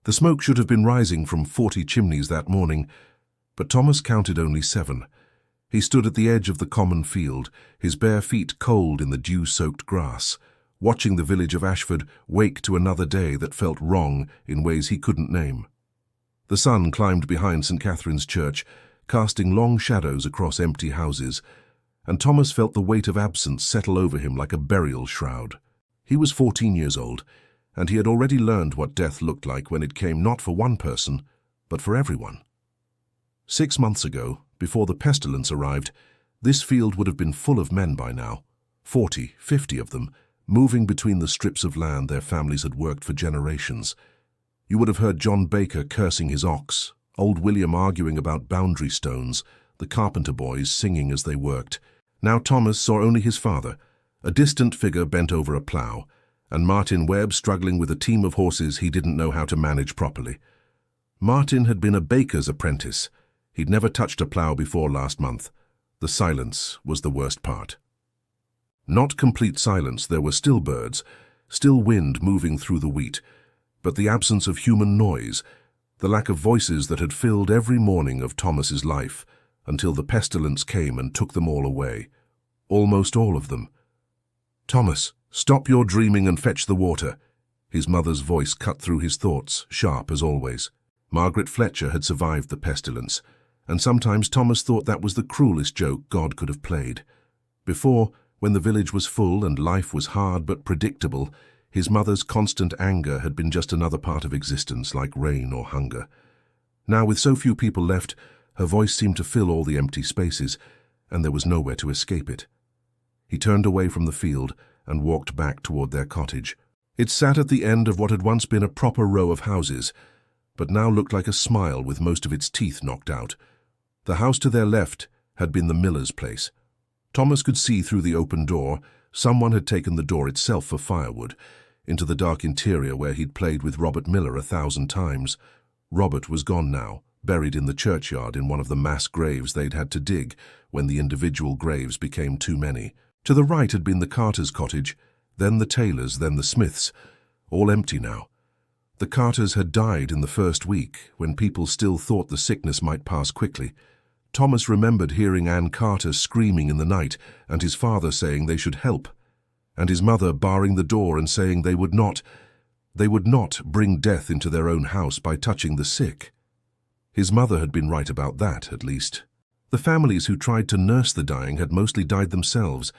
The smoke should have been rising from 40 chimneys that morning, but Thomas counted only 7. He stood at the edge of the common field, his bare feet cold in the dew-soaked grass, watching the village of Ashford wake to another day that felt wrong in ways he couldn't name. The sun climbed behind St. Catherine's Church, casting long shadows across empty houses, and Thomas felt the weight of absence settle over him like a burial shroud. He was 14 years old, and he had already learned what death looked like when it came not for one person, but for everyone. 6 months ago, before the pestilence arrived, this field would have been full of men by now, 40, 50 of them, moving between the strips of land their families had worked for generations. You would have heard John Baker cursing his ox, old William arguing about boundary stones, the carpenter boys singing as they worked. Now Thomas saw only his father, a distant figure bent over a plough, and Martin Webb struggling with a team of horses he didn't know how to manage properly. Martin had been a baker's apprentice. He'd never touched a plough before last month. The silence was the worst part. Not complete silence, there were still birds, still wind moving through the wheat, but the absence of human noise, the lack of voices that had filled every morning of Thomas's life, until the pestilence came and took them all away. Almost all of them. "Thomas, stop your dreaming and fetch the water." His mother's voice cut through his thoughts, sharp as always. Margaret Fletcher had survived the pestilence, and sometimes Thomas thought that was the cruelest joke God could have played. Before, when the village was full and life was hard but predictable, his mother's constant anger had been just another part of existence, like rain or hunger. Now, with so few people left, her voice seemed to fill all the empty spaces, and there was nowhere to escape it. He turned away from the field and walked back toward their cottage. It sat at the end of what had once been a proper row of houses, but now looked like a smile with most of its teeth knocked out. The house to their left had been the miller's place. Thomas could see through the open door. Someone had taken the door itself for firewood, into the dark interior where he'd played with Robert Miller 1,000 times. Robert was gone now, buried in the churchyard in one of the mass graves they'd had to dig when the individual graves became too many. To the right had been the carter's cottage, then the tailor's, then the smith's, all empty now. The Carters had died in the first week, when people still thought the sickness might pass quickly. Thomas remembered hearing Ann Carter screaming in the night, and his father saying they should help, and his mother barring the door and saying they would not bring death into their own house by touching the sick. His mother had been right about that, at least. The families who tried to nurse the dying had mostly died themselves.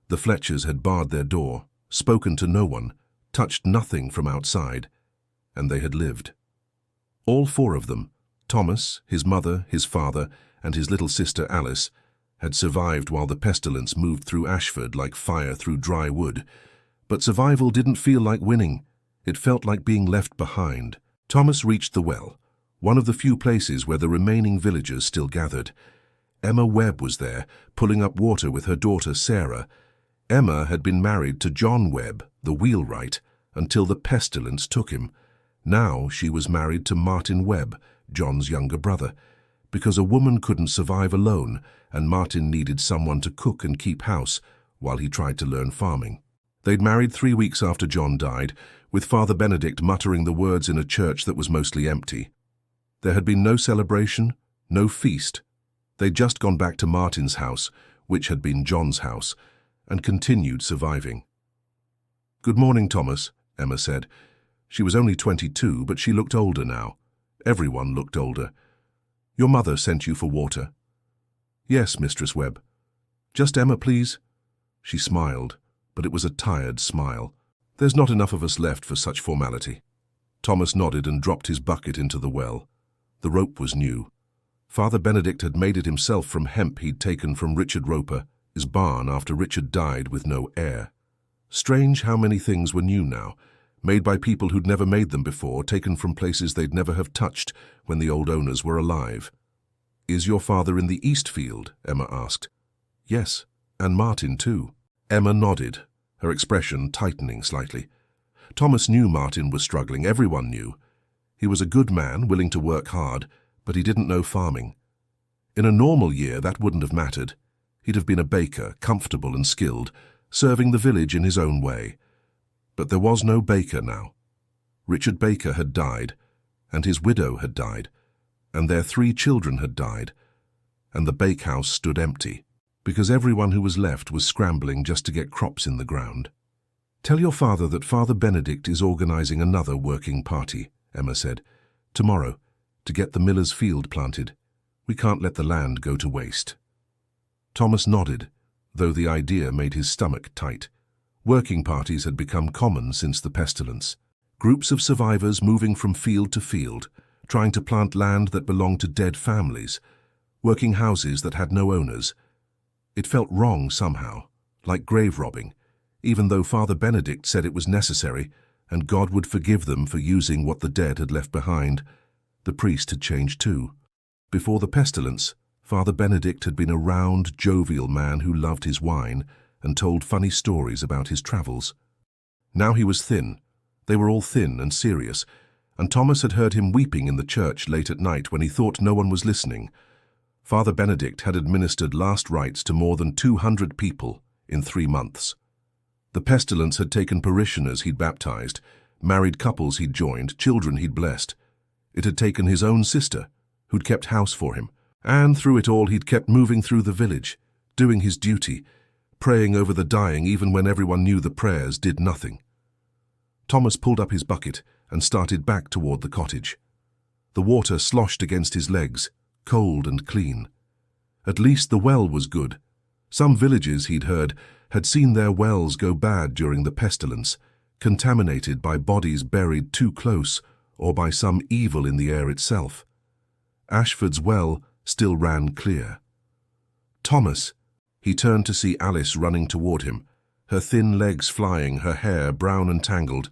The Fletchers had barred their door, spoken to no one, touched nothing from outside, and they had lived. All 4 of them, Thomas, his mother, his father, and his little sister Alice, had survived while the pestilence moved through Ashford like fire through dry wood. But survival didn't feel like winning. It felt like being left behind. Thomas reached the well, one of the few places where the remaining villagers still gathered. Emma Webb was there, pulling up water with her daughter Sarah. Emma had been married to John Webb, the wheelwright, until the pestilence took him. Now she was married to Martin Webb, John's younger brother, because a woman couldn't survive alone, and Martin needed someone to cook and keep house while he tried to learn farming. They'd married 3 weeks after John died, with Father Benedict muttering the words in a church that was mostly empty. There had been no celebration, no feast. They'd just gone back to Martin's house, which had been John's house, and continued surviving. "Good morning, Thomas," Emma said. She was only 22, but she looked older now. Everyone looked older. "Your mother sent you for water." "Yes, Mistress Webb." "Just Emma, please." She smiled, but it was a tired smile. "There's not enough of us left for such formality." Thomas nodded and dropped his bucket into the well. The rope was new. Father Benedict had made it himself from hemp he'd taken from Richard Roper, his barn, after Richard died with no heir. Strange how many things were new now, made by people who'd never made them before, taken from places they'd never have touched when the old owners were alive. "Is your father in the East Field?" Emma asked. "Yes, and Martin too." Emma nodded, her expression tightening slightly. Thomas knew Martin was struggling, everyone knew. He was a good man, willing to work hard, but he didn't know farming. In a normal year, that wouldn't have mattered. He'd have been a baker, comfortable and skilled, serving the village in his own way. But there was no baker now. Richard Baker had died, and his widow had died, and their 3 children had died, and the bakehouse stood empty, because everyone who was left was scrambling just to get crops in the ground. "Tell your father that Father Benedict is organizing another working party," Emma said, "tomorrow, to get the miller's field planted. We can't let the land go to waste." Thomas nodded, though the idea made his stomach tight. Working parties had become common since the pestilence. Groups of survivors moving from field to field, trying to plant land that belonged to dead families, working houses that had no owners. It felt wrong somehow, like grave robbing, even though Father Benedict said it was necessary and God would forgive them for using what the dead had left behind. The priest had changed too. Before the pestilence, Father Benedict had been a round, jovial man who loved his wine and told funny stories about his travels. Now he was thin. They were all thin and serious, and Thomas had heard him weeping in the church late at night when he thought no one was listening. Father Benedict had administered last rites to more than 200 people in 3 months. The pestilence had taken parishioners he'd baptized, married couples he'd joined, children he'd blessed. It had taken his own sister, who'd kept house for him, and through it all he'd kept moving through the village, doing his duty, praying over the dying even when everyone knew the prayers did nothing. Thomas pulled up his bucket and started back toward the cottage. The water sloshed against his legs, cold and clean. At least the well was good. Some villages, he'd heard, had seen their wells go bad during the pestilence, contaminated by bodies buried too close or by some evil in the air itself. Ashford's well still ran clear. "Thomas," he turned to see Alice running toward him, her thin legs flying, her hair brown and tangled,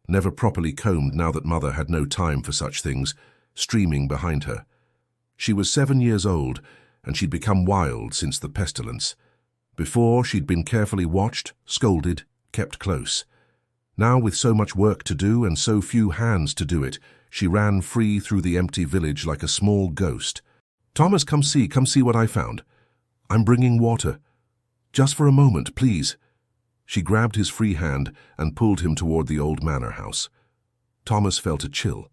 never properly combed now that Mother had no time for such things, streaming behind her. She was 7 years old, and she'd become wild since the pestilence. Before, she'd been carefully watched, scolded, kept close. Now, with so much work to do and so few hands to do it, she ran free through the empty village like a small ghost. "Thomas, come see what I found. I'm bringing water. Just for a moment, please." She grabbed his free hand and pulled him toward the old manor house. Thomas felt a chill.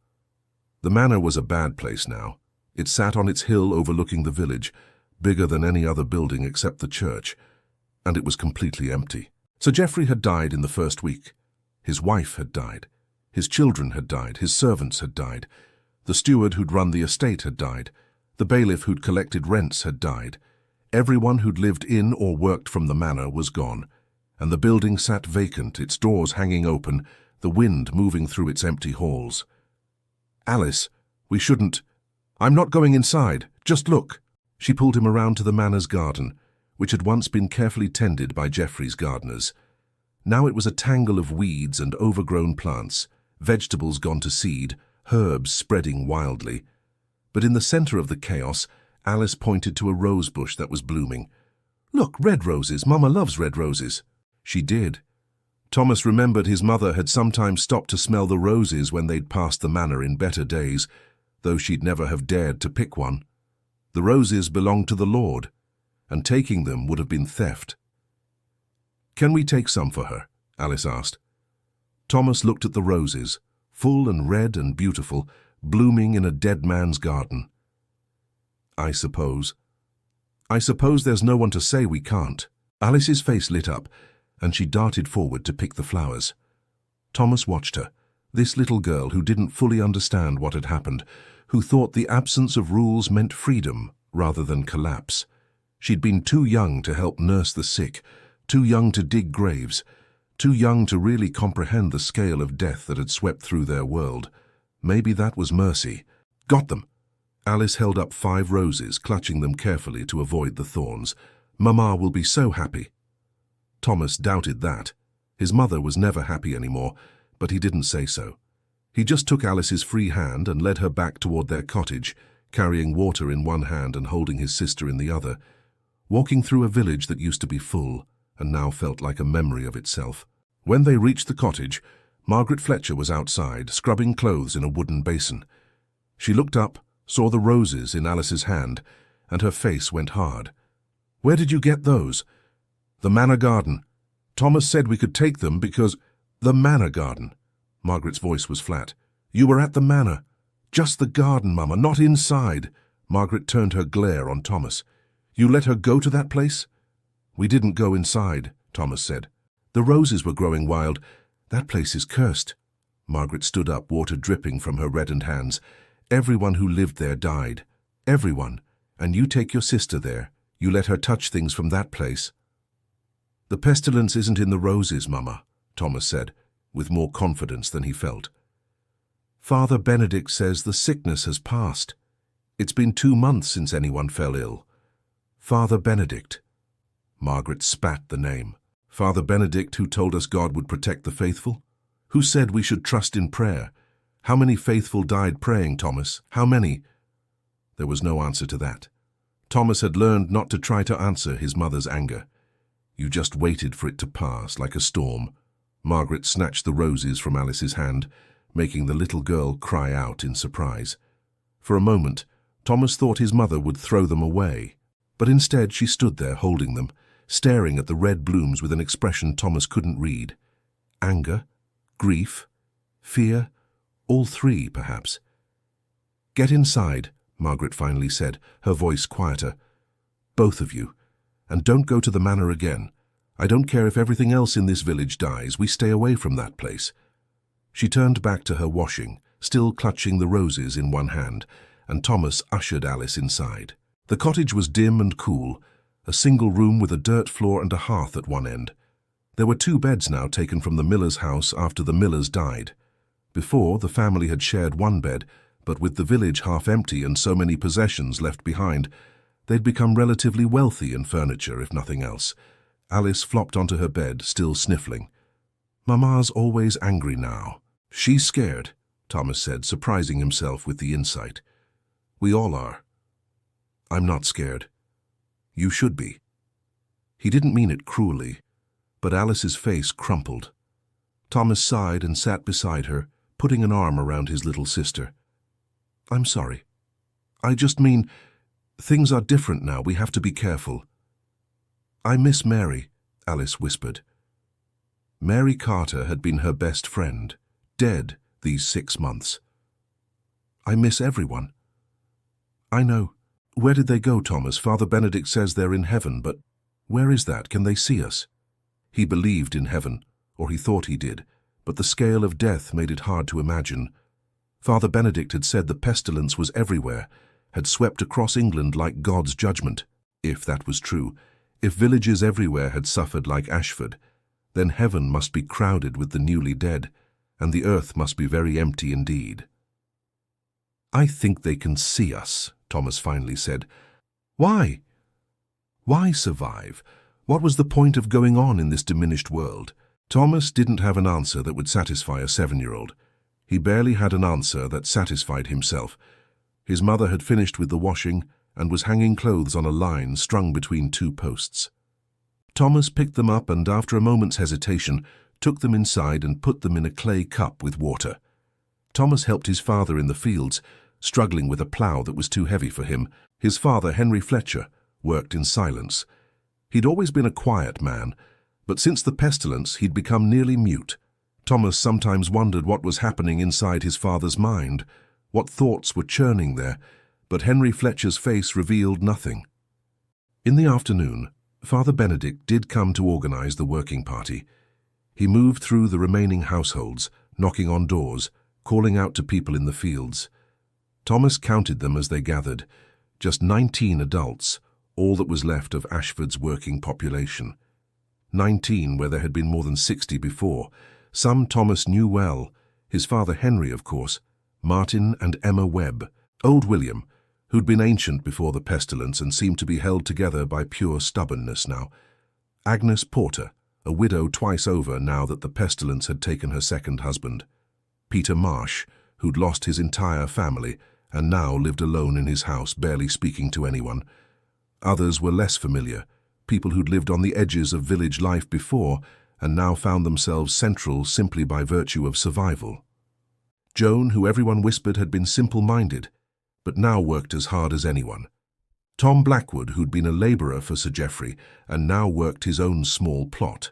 The manor was a bad place now. It sat on its hill overlooking the village, bigger than any other building except the church, and it was completely empty. Sir Geoffrey had died in the first week. His wife had died. His children had died. His servants had died. The steward who'd run the estate had died. The bailiff who'd collected rents had died. Everyone who'd lived in or worked from the manor was gone, and the building sat vacant, its doors hanging open, the wind moving through its empty halls. "Alice, we shouldn't—" "I'm not going inside. Just look." She pulled him around to the manor's garden, which had once been carefully tended by Geoffrey's gardeners. Now it was a tangle of weeds and overgrown plants, vegetables gone to seed, herbs spreading wildly. But in the center of the chaos, Alice pointed to a rose bush that was blooming. "Look, red roses. Mama loves red roses." She did. Thomas remembered his mother had sometimes stopped to smell the roses when they'd passed the manor in better days, though she'd never have dared to pick one. The roses belonged to the Lord, and taking them would have been theft. "Can we take some for her?" Alice asked. Thomas looked at the roses, full and red and beautiful, blooming in a dead man's garden. I suppose there's no one to say we can't." Alice's face lit up, and she darted forward to pick the flowers. Thomas watched her, this little girl who didn't fully understand what had happened, who thought the absence of rules meant freedom rather than collapse. She'd been too young to help nurse the sick, too young to dig graves, too young to really comprehend the scale of death that had swept through their world. Maybe that was mercy. "Got them." Alice held up 5 roses, clutching them carefully to avoid the thorns. "Mama will be so happy." Thomas doubted that. His mother was never happy anymore, but he didn't say so. He just took Alice's free hand and led her back toward their cottage, carrying water in one hand and holding his sister in the other, walking through a village that used to be full and now felt like a memory of itself. When they reached the cottage, Margaret Fletcher was outside, scrubbing clothes in a wooden basin. She looked up, saw the roses in Alice's hand, and her face went hard. "Where did you get those?" "The manor garden. Thomas said we could take them because—" "The manor garden." Margaret's voice was flat. "You were at the manor. Just the garden, Mama, not inside. Margaret turned her glare on Thomas. You let her go to that place? We didn't go inside, Thomas said. The roses were growing wild. That place is cursed. Margaret stood up, water dripping from her reddened hands. Everyone who lived there died. Everyone. And you take your sister there. You let her touch things from that place. The pestilence isn't in the roses, Mama, Thomas said, with more confidence than he felt. Father Benedict says the sickness has passed. It's been 2 months since anyone fell ill. Father Benedict. Margaret spat the name. Father Benedict, who told us God would protect the faithful? Who said we should trust in prayer? How many faithful died praying, Thomas? How many? There was no answer to that. Thomas had learned not to try to answer his mother's anger. You just waited for it to pass like a storm. Margaret snatched the roses from Alice's hand, making the little girl cry out in surprise. For a moment, Thomas thought his mother would throw them away, but instead she stood there holding them, staring at the red blooms with an expression Thomas couldn't read. Anger, grief, fear, all three, perhaps. Get inside, Margaret finally said, her voice quieter. Both of you. And don't go to the manor again. I don't care if everything else in this village dies, we stay away from that place. She turned back to her washing, still clutching the roses in one hand, and Thomas ushered Alice inside. The cottage was dim and cool, a single room with a dirt floor and a hearth at one end. There were 2 beds now taken from the miller's house after the millers died. Before, the family had shared 1 bed, but with the village half empty and so many possessions left behind, they'd become relatively wealthy in furniture, if nothing else. Alice flopped onto her bed, still sniffling. Mama's always angry now. She's scared, Thomas said, surprising himself with the insight. We all are. I'm not scared. You should be. He didn't mean it cruelly, but Alice's face crumpled. Thomas sighed and sat beside her, putting an arm around his little sister. I'm sorry. I just mean, things are different now, we have to be careful. I miss Mary, Alice whispered. Mary Carter had been her best friend, dead these 6 months. I miss everyone. I know. Where did they go, Thomas? Father Benedict says they're in heaven, but where is that? Can they see us? He believed in heaven, or he thought he did, but the scale of death made it hard to imagine. Father Benedict had said the pestilence was everywhere, had swept across England like God's judgment. If that was true, if villages everywhere had suffered like Ashford, then heaven must be crowded with the newly dead, and the earth must be very empty indeed. I think they can see us, Thomas finally said. Why? Why survive? What was the point of going on in this diminished world? Thomas didn't have an answer that would satisfy a 7-year-old. He barely had an answer that satisfied himself. His mother had finished with the washing and was hanging clothes on a line strung between 2 posts. Thomas picked them up and, after a moment's hesitation, took them inside and put them in a clay cup with water. Thomas helped his father in the fields, struggling with a plough that was too heavy for him. His father, Henry Fletcher, worked in silence. He'd always been a quiet man, but since the pestilence he'd become nearly mute. Thomas sometimes wondered what was happening inside his father's mind, what thoughts were churning there, but Henry Fletcher's face revealed nothing. In the afternoon, Father Benedict did come to organize the working party. He moved through the remaining households, knocking on doors, calling out to people in the fields. Thomas counted them as they gathered, just 19 adults, all that was left of Ashford's working population. 19 where there had been more than 60 before. Some Thomas knew well, his father Henry, of course, Martin and Emma Webb, old William, who'd been ancient before the pestilence and seemed to be held together by pure stubbornness now. Agnes Porter, a widow twice over now that the pestilence had taken her second husband. Peter Marsh, who'd lost his entire family and now lived alone in his house, barely speaking to anyone. Others were less familiar, people who'd lived on the edges of village life before and now found themselves central simply by virtue of survival. Joan, who everyone whispered had been simple-minded, but now worked as hard as anyone. Tom Blackwood, who'd been a labourer for Sir Geoffrey and now worked his own small plot.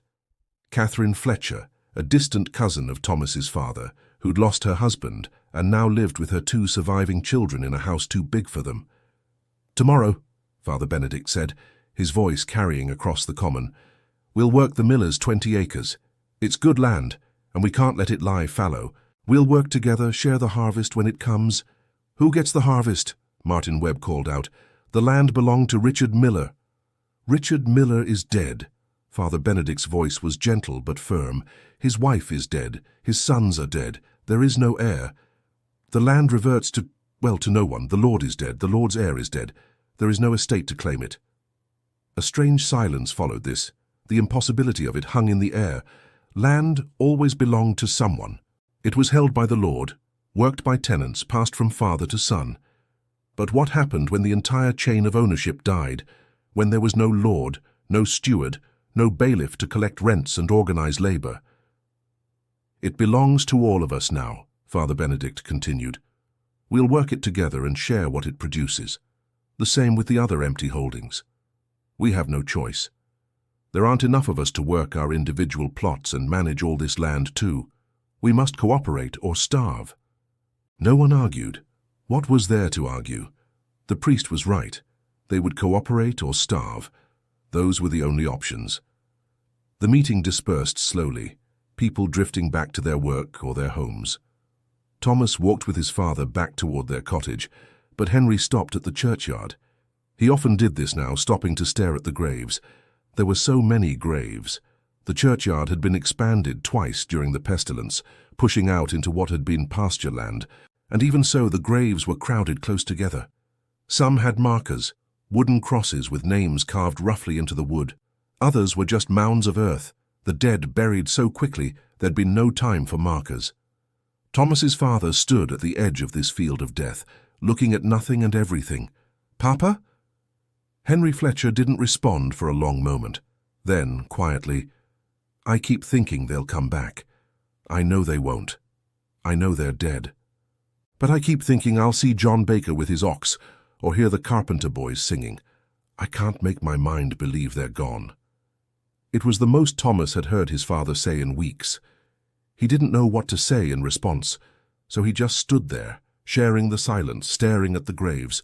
Catherine Fletcher, a distant cousin of Thomas's father, who'd lost her husband and now lived with her 2 surviving children in a house too big for them. "Tomorrow," Father Benedict said, his voice carrying across the common, "we'll work the miller's 20 acres. It's good land, and we can't let it lie fallow. We'll work together, share the harvest when it comes." "Who gets the harvest?" Martin Webb called out. "The land belonged to Richard Miller." "Richard Miller is dead." Father Benedict's voice was gentle but firm. "His wife is dead. His sons are dead. There is no heir. The land reverts to no one. The Lord is dead. The Lord's heir is dead. There is no estate to claim it." A strange silence followed this. The impossibility of it hung in the air. Land always belonged to someone. It was held by the Lord, worked by tenants, passed from father to son. But what happened when the entire chain of ownership died, when there was no lord, no steward, no bailiff to collect rents and organize labor? "It belongs to all of us now," Father Benedict continued. "We'll work it together and share what it produces. The same with the other empty holdings. We have no choice. There aren't enough of us to work our individual plots and manage all this land too. We must cooperate or starve." No one argued. What was there to argue? The priest was right. They would cooperate or starve. Those were the only options. The meeting dispersed slowly, people drifting back to their work or their homes. Thomas walked with his father back toward their cottage, but Henry stopped at the churchyard. He often did this now, stopping to stare at the graves. There were so many graves. The churchyard had been expanded twice during the pestilence, pushing out into what had been pasture land, and even so the graves were crowded close together. Some had markers, wooden crosses with names carved roughly into the wood. Others were just mounds of earth, the dead buried so quickly there'd been no time for markers. Thomas's father stood at the edge of this field of death, looking at nothing and everything. "Papa?" Henry Fletcher didn't respond for a long moment. Then, quietly, "I keep thinking they'll come back. I know they won't. I know they're dead. But I keep thinking I'll see John Baker with his ox, or hear the carpenter boys singing. I can't make my mind believe they're gone." It was the most Thomas had heard his father say in weeks. He didn't know what to say in response, so he just stood there, sharing the silence, staring at the graves.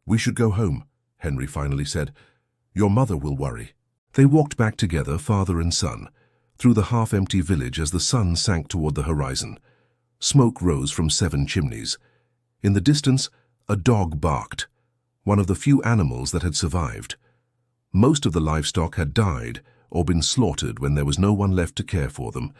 "We should go home," Henry finally said. "Your mother will worry." They walked back together, father and son, through the half-empty village as the sun sank toward the horizon. Smoke rose from 7 chimneys. In the distance, a dog barked, one of the few animals that had survived. Most of the livestock had died or been slaughtered when there was no one left to care for them.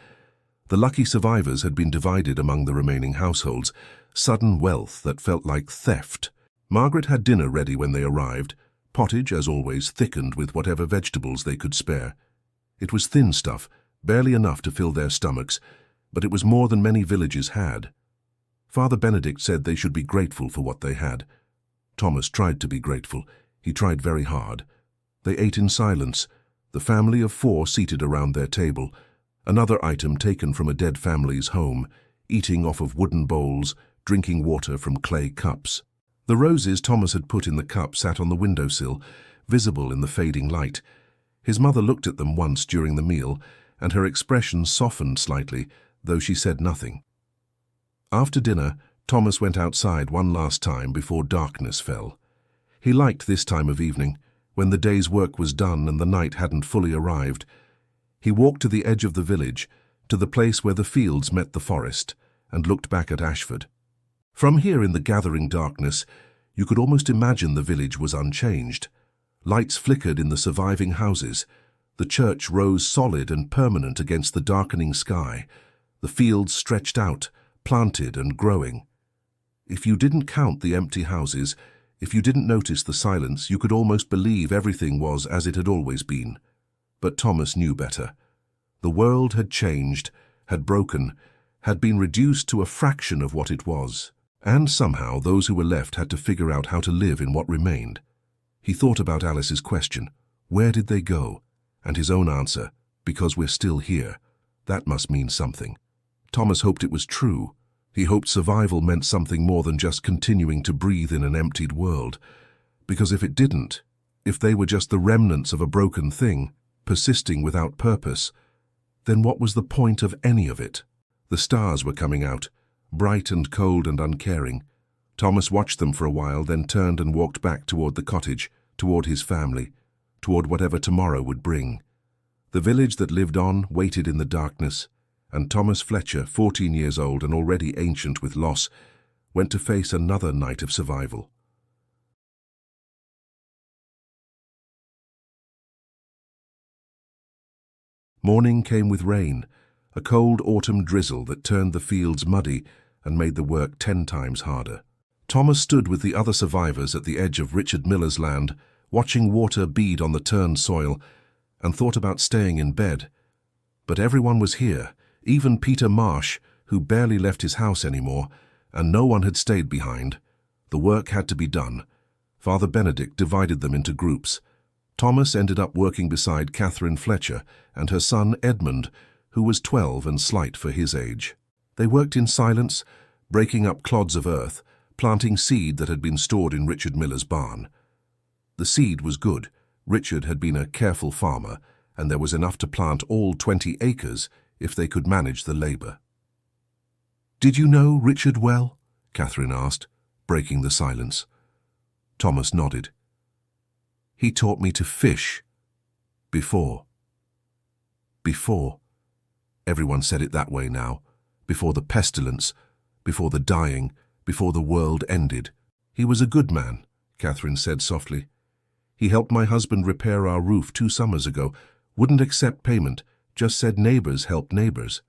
The lucky survivors had been divided among the remaining households, sudden wealth that felt like theft. Margaret had dinner ready when they arrived, pottage, as always, thickened with whatever vegetables they could spare. It was thin stuff, barely enough to fill their stomachs, but it was more than many villages had. Father Benedict said they should be grateful for what they had. Thomas tried to be grateful. He tried very hard. They ate in silence, the family of 4 seated around their table, another item taken from a dead family's home, eating off of wooden bowls, drinking water from clay cups. The roses Thomas had put in the cup sat on the windowsill, visible in the fading light. His mother looked at them once during the meal, and her expression softened slightly, though she said nothing. After dinner, Thomas went outside one last time before darkness fell. He liked this time of evening, when the day's work was done and the night hadn't fully arrived. He walked to the edge of the village, to the place where the fields met the forest, and looked back at Ashford. From here in the gathering darkness, you could almost imagine the village was unchanged. Lights flickered in the surviving houses. The church rose solid and permanent against the darkening sky. The fields stretched out, planted and growing. If you didn't count the empty houses, if you didn't notice the silence, you could almost believe everything was as it had always been. But Thomas knew better. The world had changed, had broken, had been reduced to a fraction of what it was. And somehow those who were left had to figure out how to live in what remained. He thought about Alice's question, where did they go? And his own answer, because we're still here. That must mean something. Thomas hoped it was true. He hoped survival meant something more than just continuing to breathe in an emptied world. Because if it didn't, if they were just the remnants of a broken thing, persisting without purpose, then what was the point of any of it? The stars were coming out, bright and cold and uncaring. Thomas watched them for a while, then turned and walked back toward the cottage, toward his family, toward whatever tomorrow would bring. The village that lived on waited in the darkness, and Thomas Fletcher, 14 years old and already ancient with loss, went to face another night of survival. Morning came with rain, a cold autumn drizzle that turned the fields muddy and made the work 10 times harder. Thomas stood with the other survivors at the edge of Richard Miller's land, watching water bead on the turned soil, and thought about staying in bed. But everyone was here, even Peter Marsh, who barely left his house anymore, and no one had stayed behind. The work had to be done. Father Benedict divided them into groups. Thomas ended up working beside Catherine Fletcher and her son Edmund, who was 12 and slight for his age. They worked in silence, breaking up clods of earth, planting seed that had been stored in Richard Miller's barn. The seed was good. Richard had been a careful farmer, and there was enough to plant all 20 acres if they could manage the labor. "Did you know Richard well?" Catherine asked, breaking the silence. Thomas nodded. "He taught me to fish. Before." Before. Everyone said it that way now. Before the pestilence, before the dying, before the world ended. "He was a good man," Catherine said softly. "He helped my husband repair our roof 2 summers ago. Wouldn't accept payment, just said neighbors help neighbors."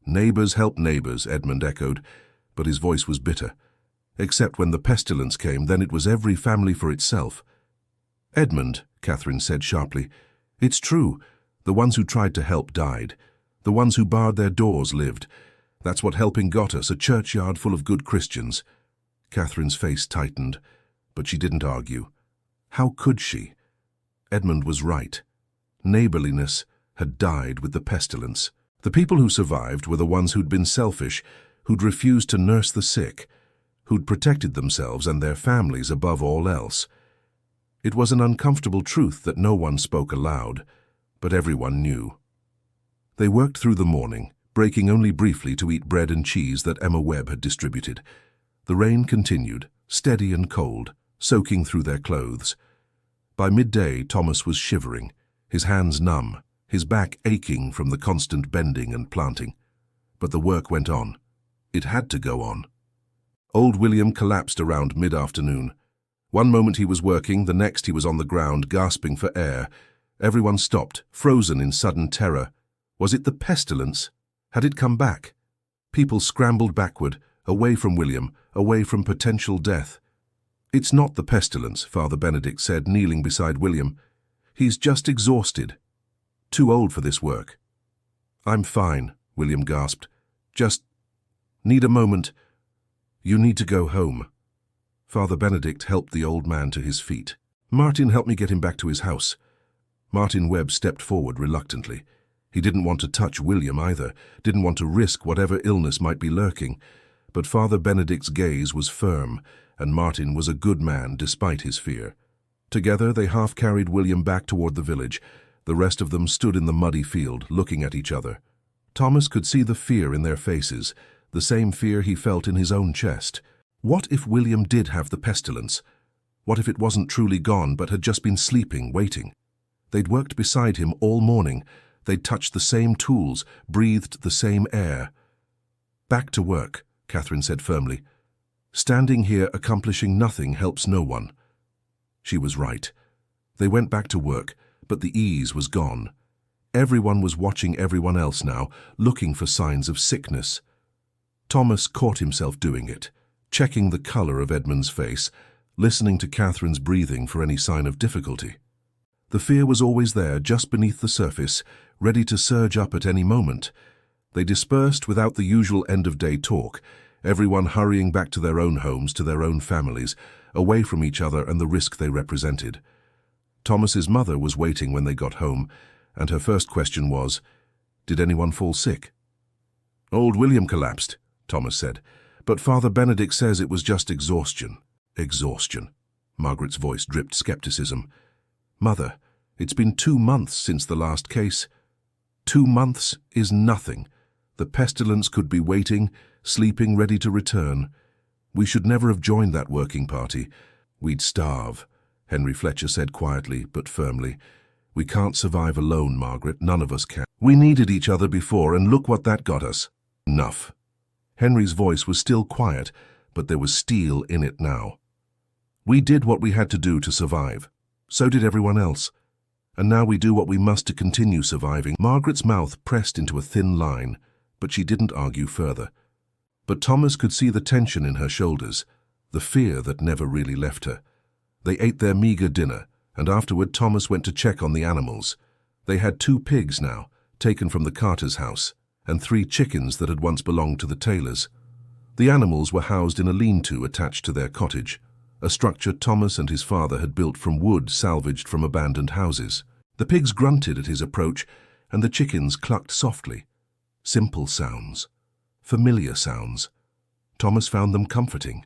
"Neighbors help neighbors," Edmund echoed, but his voice was bitter. "Except when the pestilence came, then it was every family for itself." "Edmund," Catherine said sharply, "it's true. The ones who tried to help died. The ones who barred their doors lived. That's what helping got us, a churchyard full of good Christians." Catherine's face tightened, but she didn't argue. How could she? Edmund was right. Neighborliness had died with the pestilence. The people who survived were the ones who'd been selfish, who'd refused to nurse the sick, who'd protected themselves and their families above all else. It was an uncomfortable truth that no one spoke aloud, but everyone knew. They worked through the morning, breaking only briefly to eat bread and cheese that Emma Webb had distributed. The rain continued, steady and cold, soaking through their clothes. By midday, Thomas was shivering, his hands numb, his back aching from the constant bending and planting. But the work went on. It had to go on. Old William collapsed around mid-afternoon. One moment he was working, the next he was on the ground, gasping for air. Everyone stopped, frozen in sudden terror. Was it the pestilence? Had it come back? People scrambled backward, away from William, away from potential death. "It's not the pestilence," Father Benedict said, kneeling beside William. "He's just exhausted. Too old for this work." "I'm fine," William gasped. "Just need a moment. You need to go home." Father Benedict helped the old man to his feet. "Martin helped me get him back to his house." Martin Webb stepped forward reluctantly. He didn't want to touch William either, didn't want to risk whatever illness might be lurking. But Father Benedict's gaze was firm, and Martin was a good man despite his fear. Together they half-carried William back toward the village. The rest of them stood in the muddy field, looking at each other. Thomas could see the fear in their faces, the same fear he felt in his own chest. What if William did have the pestilence? What if it wasn't truly gone, but had just been sleeping, waiting? They'd worked beside him all morning. They'd touched the same tools, breathed the same air. "Back to work," Catherine said firmly. "Standing here accomplishing nothing helps no one." She was right. They went back to work, but the ease was gone. Everyone was watching everyone else now, looking for signs of sickness. Thomas caught himself doing it, checking the color of Edmund's face, listening to Catherine's breathing for any sign of difficulty. The fear was always there, just beneath the surface, ready to surge up at any moment. They dispersed without the usual end-of-day talk, everyone hurrying back to their own homes, to their own families, away from each other and the risk they represented. Thomas's mother was waiting when they got home, and her first question was, "Did anyone fall sick?" "Old William collapsed," Thomas said, "but Father Benedict says it was just exhaustion." "Exhaustion." Margaret's voice dripped skepticism. "Mother, it's been 2 months since the last case. 2 months is nothing. The pestilence could be waiting. sleeping ready to return. We should never have joined that working party. We'd starve, Henry Fletcher said quietly but firmly. We can't survive alone, Margaret, none of us can. We needed each other before, and look what that got us. Enough. Henry's voice was still quiet, but there was steel in it now. We did what we had to do to survive. So did everyone else. And now we do what we must to continue surviving. Margaret's mouth pressed into a thin line, but she didn't argue further. But Thomas could see the tension in her shoulders, the fear that never really left her. They ate their meager dinner, and afterward Thomas went to check on the animals. They had 2 pigs now, taken from the carter's house, and 3 chickens that had once belonged to the tailors. The animals were housed in a lean-to attached to their cottage, a structure Thomas and his father had built from wood salvaged from abandoned houses. The pigs grunted at his approach, and the chickens clucked softly. Simple sounds, familiar sounds. Thomas found them comforting.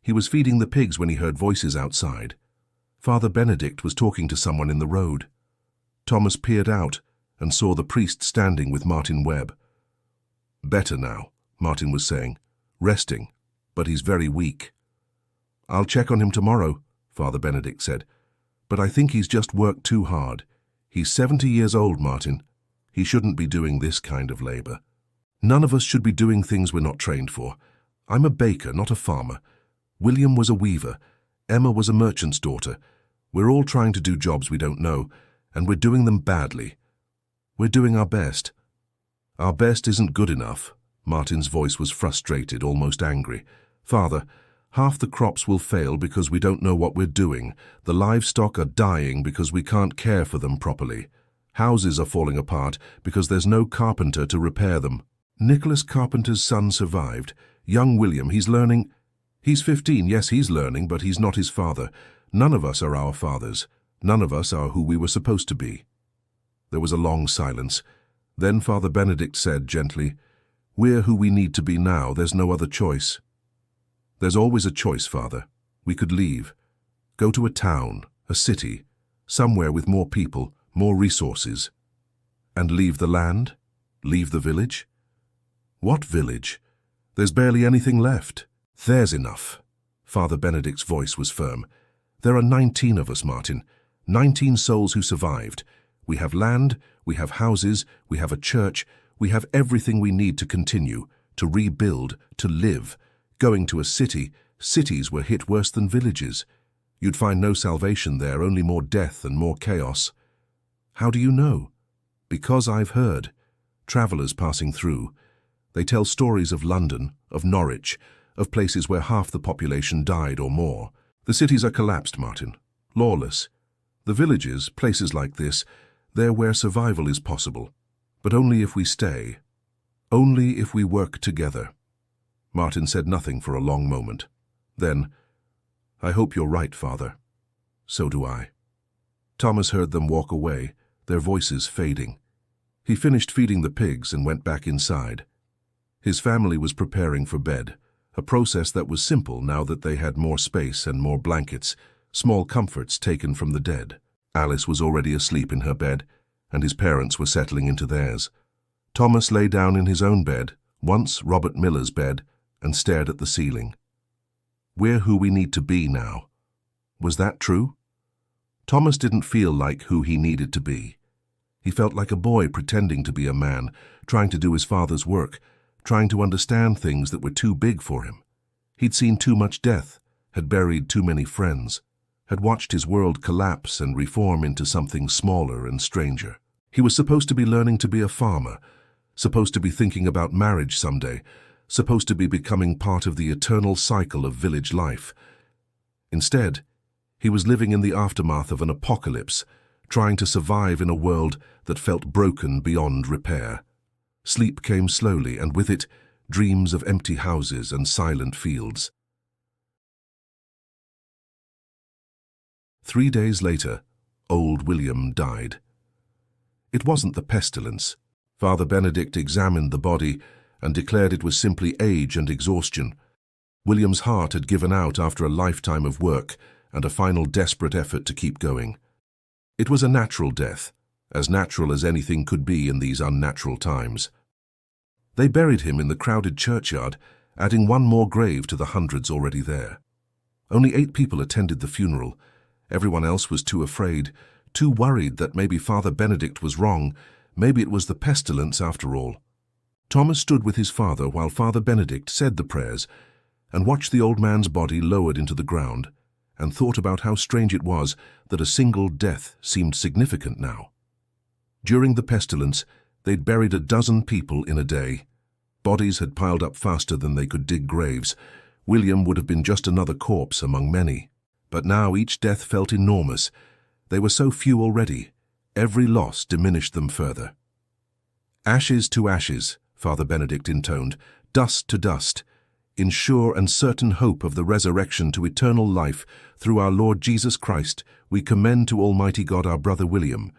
He was feeding the pigs when he heard voices outside. Father Benedict was talking to someone in the road. Thomas peered out and saw the priest standing with Martin Webb. "Better now," Martin was saying. "Resting, but he's very weak." "I'll check on him tomorrow," Father Benedict said. "But I think he's just worked too hard. He's 70 years old, Martin. He shouldn't be doing this kind of labor. None of us should be doing things we're not trained for. I'm a baker, not a farmer. William was a weaver. Emma was a merchant's daughter. We're all trying to do jobs we don't know, and we're doing them badly. We're doing our best." "Our best isn't good enough." Martin's voice was frustrated, almost angry. "Father, half the crops will fail because we don't know what we're doing. The livestock are dying because we can't care for them properly. Houses are falling apart because there's no carpenter to repair them. Nicholas Carpenter's son survived. Young William, he's learning. He's 15, yes, he's learning, but he's not his father. None of us are our fathers. None of us are who we were supposed to be." There was a long silence. Then Father Benedict said gently, "We're who we need to be now. There's no other choice." "There's always a choice, Father. We could leave. Go to a town, a city, somewhere with more people, more resources. And leave the land? Leave the village?" "What village? There's barely anything left." "There's enough." Father Benedict's voice was firm. "There are 19 of us, Martin. 19 souls who survived. We have land, we have houses, we have a church, we have everything we need to continue, to rebuild, to live. Going to a city, cities were hit worse than villages. You'd find no salvation there, only more death and more chaos." "How do you know?" "Because I've heard. Travelers passing through. They tell stories of London, of Norwich, of places where half the population died or more. The cities are collapsed, Martin. Lawless. The villages, places like this, they're where survival is possible. But only if we stay. Only if we work together." Martin said nothing for a long moment. Then, "I hope you're right, Father." "So do I." Thomas heard them walk away, their voices fading. He finished feeding the pigs and went back inside. His family was preparing for bed, a process that was simple now that they had more space and more blankets, small comforts taken from the dead. Alice was already asleep in her bed, and his parents were settling into theirs. Thomas lay down in his own bed, once Robert Miller's bed, and stared at the ceiling. We're who we need to be now. Was that true? Thomas didn't feel like who he needed to be. He felt like a boy pretending to be a man, trying to do his father's work, trying to understand things that were too big for him. He'd seen too much death, had buried too many friends, had watched his world collapse and reform into something smaller and stranger. He was supposed to be learning to be a farmer, supposed to be thinking about marriage someday, supposed to be becoming part of the eternal cycle of village life. Instead, he was living in the aftermath of an apocalypse, trying to survive in a world that felt broken beyond repair. Sleep came slowly, and with it, dreams of empty houses and silent fields. 3 days later, old William died. It wasn't the pestilence. Father Benedict examined the body and declared it was simply age and exhaustion. William's heart had given out after a lifetime of work and a final desperate effort to keep going. It was a natural death, as natural as anything could be in these unnatural times. They buried him in the crowded churchyard, adding one more grave to the hundreds already there. Only 8 people attended the funeral. Everyone else was too afraid, too worried that maybe Father Benedict was wrong, maybe it was the pestilence after all. Thomas stood with his father while Father Benedict said the prayers and watched the old man's body lowered into the ground, and thought about how strange it was that a single death seemed significant now. During the pestilence, they'd buried 12 people in a day. Bodies had piled up faster than they could dig graves. William would have been just another corpse among many. But now each death felt enormous. They were so few already. Every loss diminished them further. Ashes to ashes, Father Benedict intoned, dust to dust, in sure and certain hope of the resurrection to eternal life through our Lord Jesus Christ, we commend to Almighty God our brother William,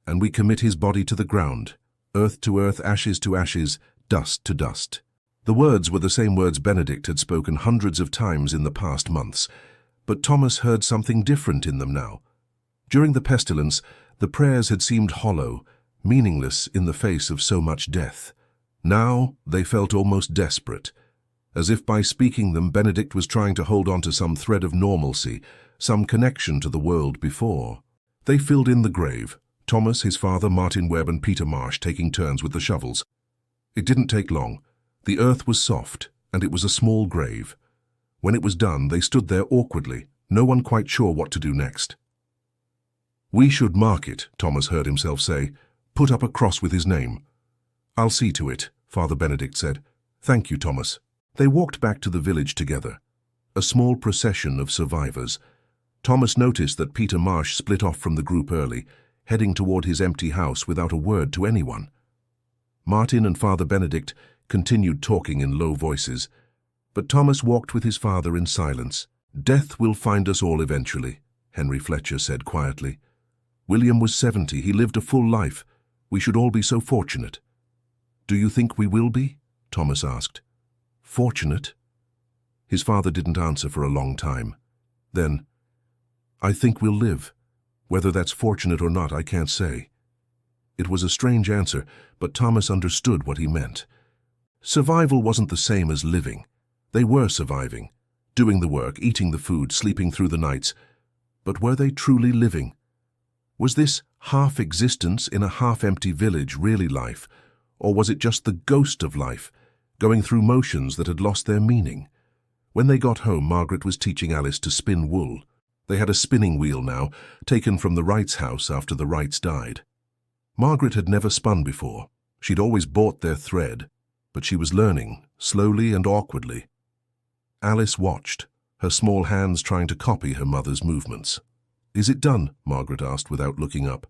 and we commit his body to the ground, earth to earth, ashes to ashes, dust to dust. The words were the same words Benedict had spoken hundreds of times in the past months, but Thomas heard something different in them now. During the pestilence, the prayers had seemed hollow, meaningless in the face of so much death. Now they felt almost desperate, as if by speaking them Benedict was trying to hold on to some thread of normalcy, some connection to the world before. They filled in the grave, Thomas, his father, Martin Webb and Peter Marsh taking turns with the shovels. It didn't take long. The earth was soft, and it was a small grave. When it was done, they stood there awkwardly, no one quite sure what to do next. "We should mark it," Thomas heard himself say. "Put up a cross with his name." "I'll see to it," Father Benedict said. "Thank you, Thomas." They walked back to the village together, a small procession of survivors. Thomas noticed that Peter Marsh split off from the group early, heading toward his empty house without a word to anyone. Martin and Father Benedict continued talking in low voices, but Thomas walked with his father in silence. "Death will find us all eventually," Henry Fletcher said quietly. "William was 70, he lived a full life. We should all be so fortunate." "Do you think we will be?" Thomas asked. "Fortunate?" His father didn't answer for a long time. Then, "I think we'll live. Whether that's fortunate or not, I can't say." It was a strange answer, but Thomas understood what he meant. Survival wasn't the same as living. They were surviving, doing the work, eating the food, sleeping through the nights. But were they truly living? Was this half-existence in a half-empty village really life, or was it just the ghost of life, going through motions that had lost their meaning? When they got home, Margaret was teaching Alice to spin wool. They had a spinning wheel now, taken from the Wrights' house after the Wrights died. Margaret had never spun before. She'd always bought their thread, but she was learning, slowly and awkwardly. Alice watched, her small hands trying to copy her mother's movements. "Is it done?" Margaret asked without looking up.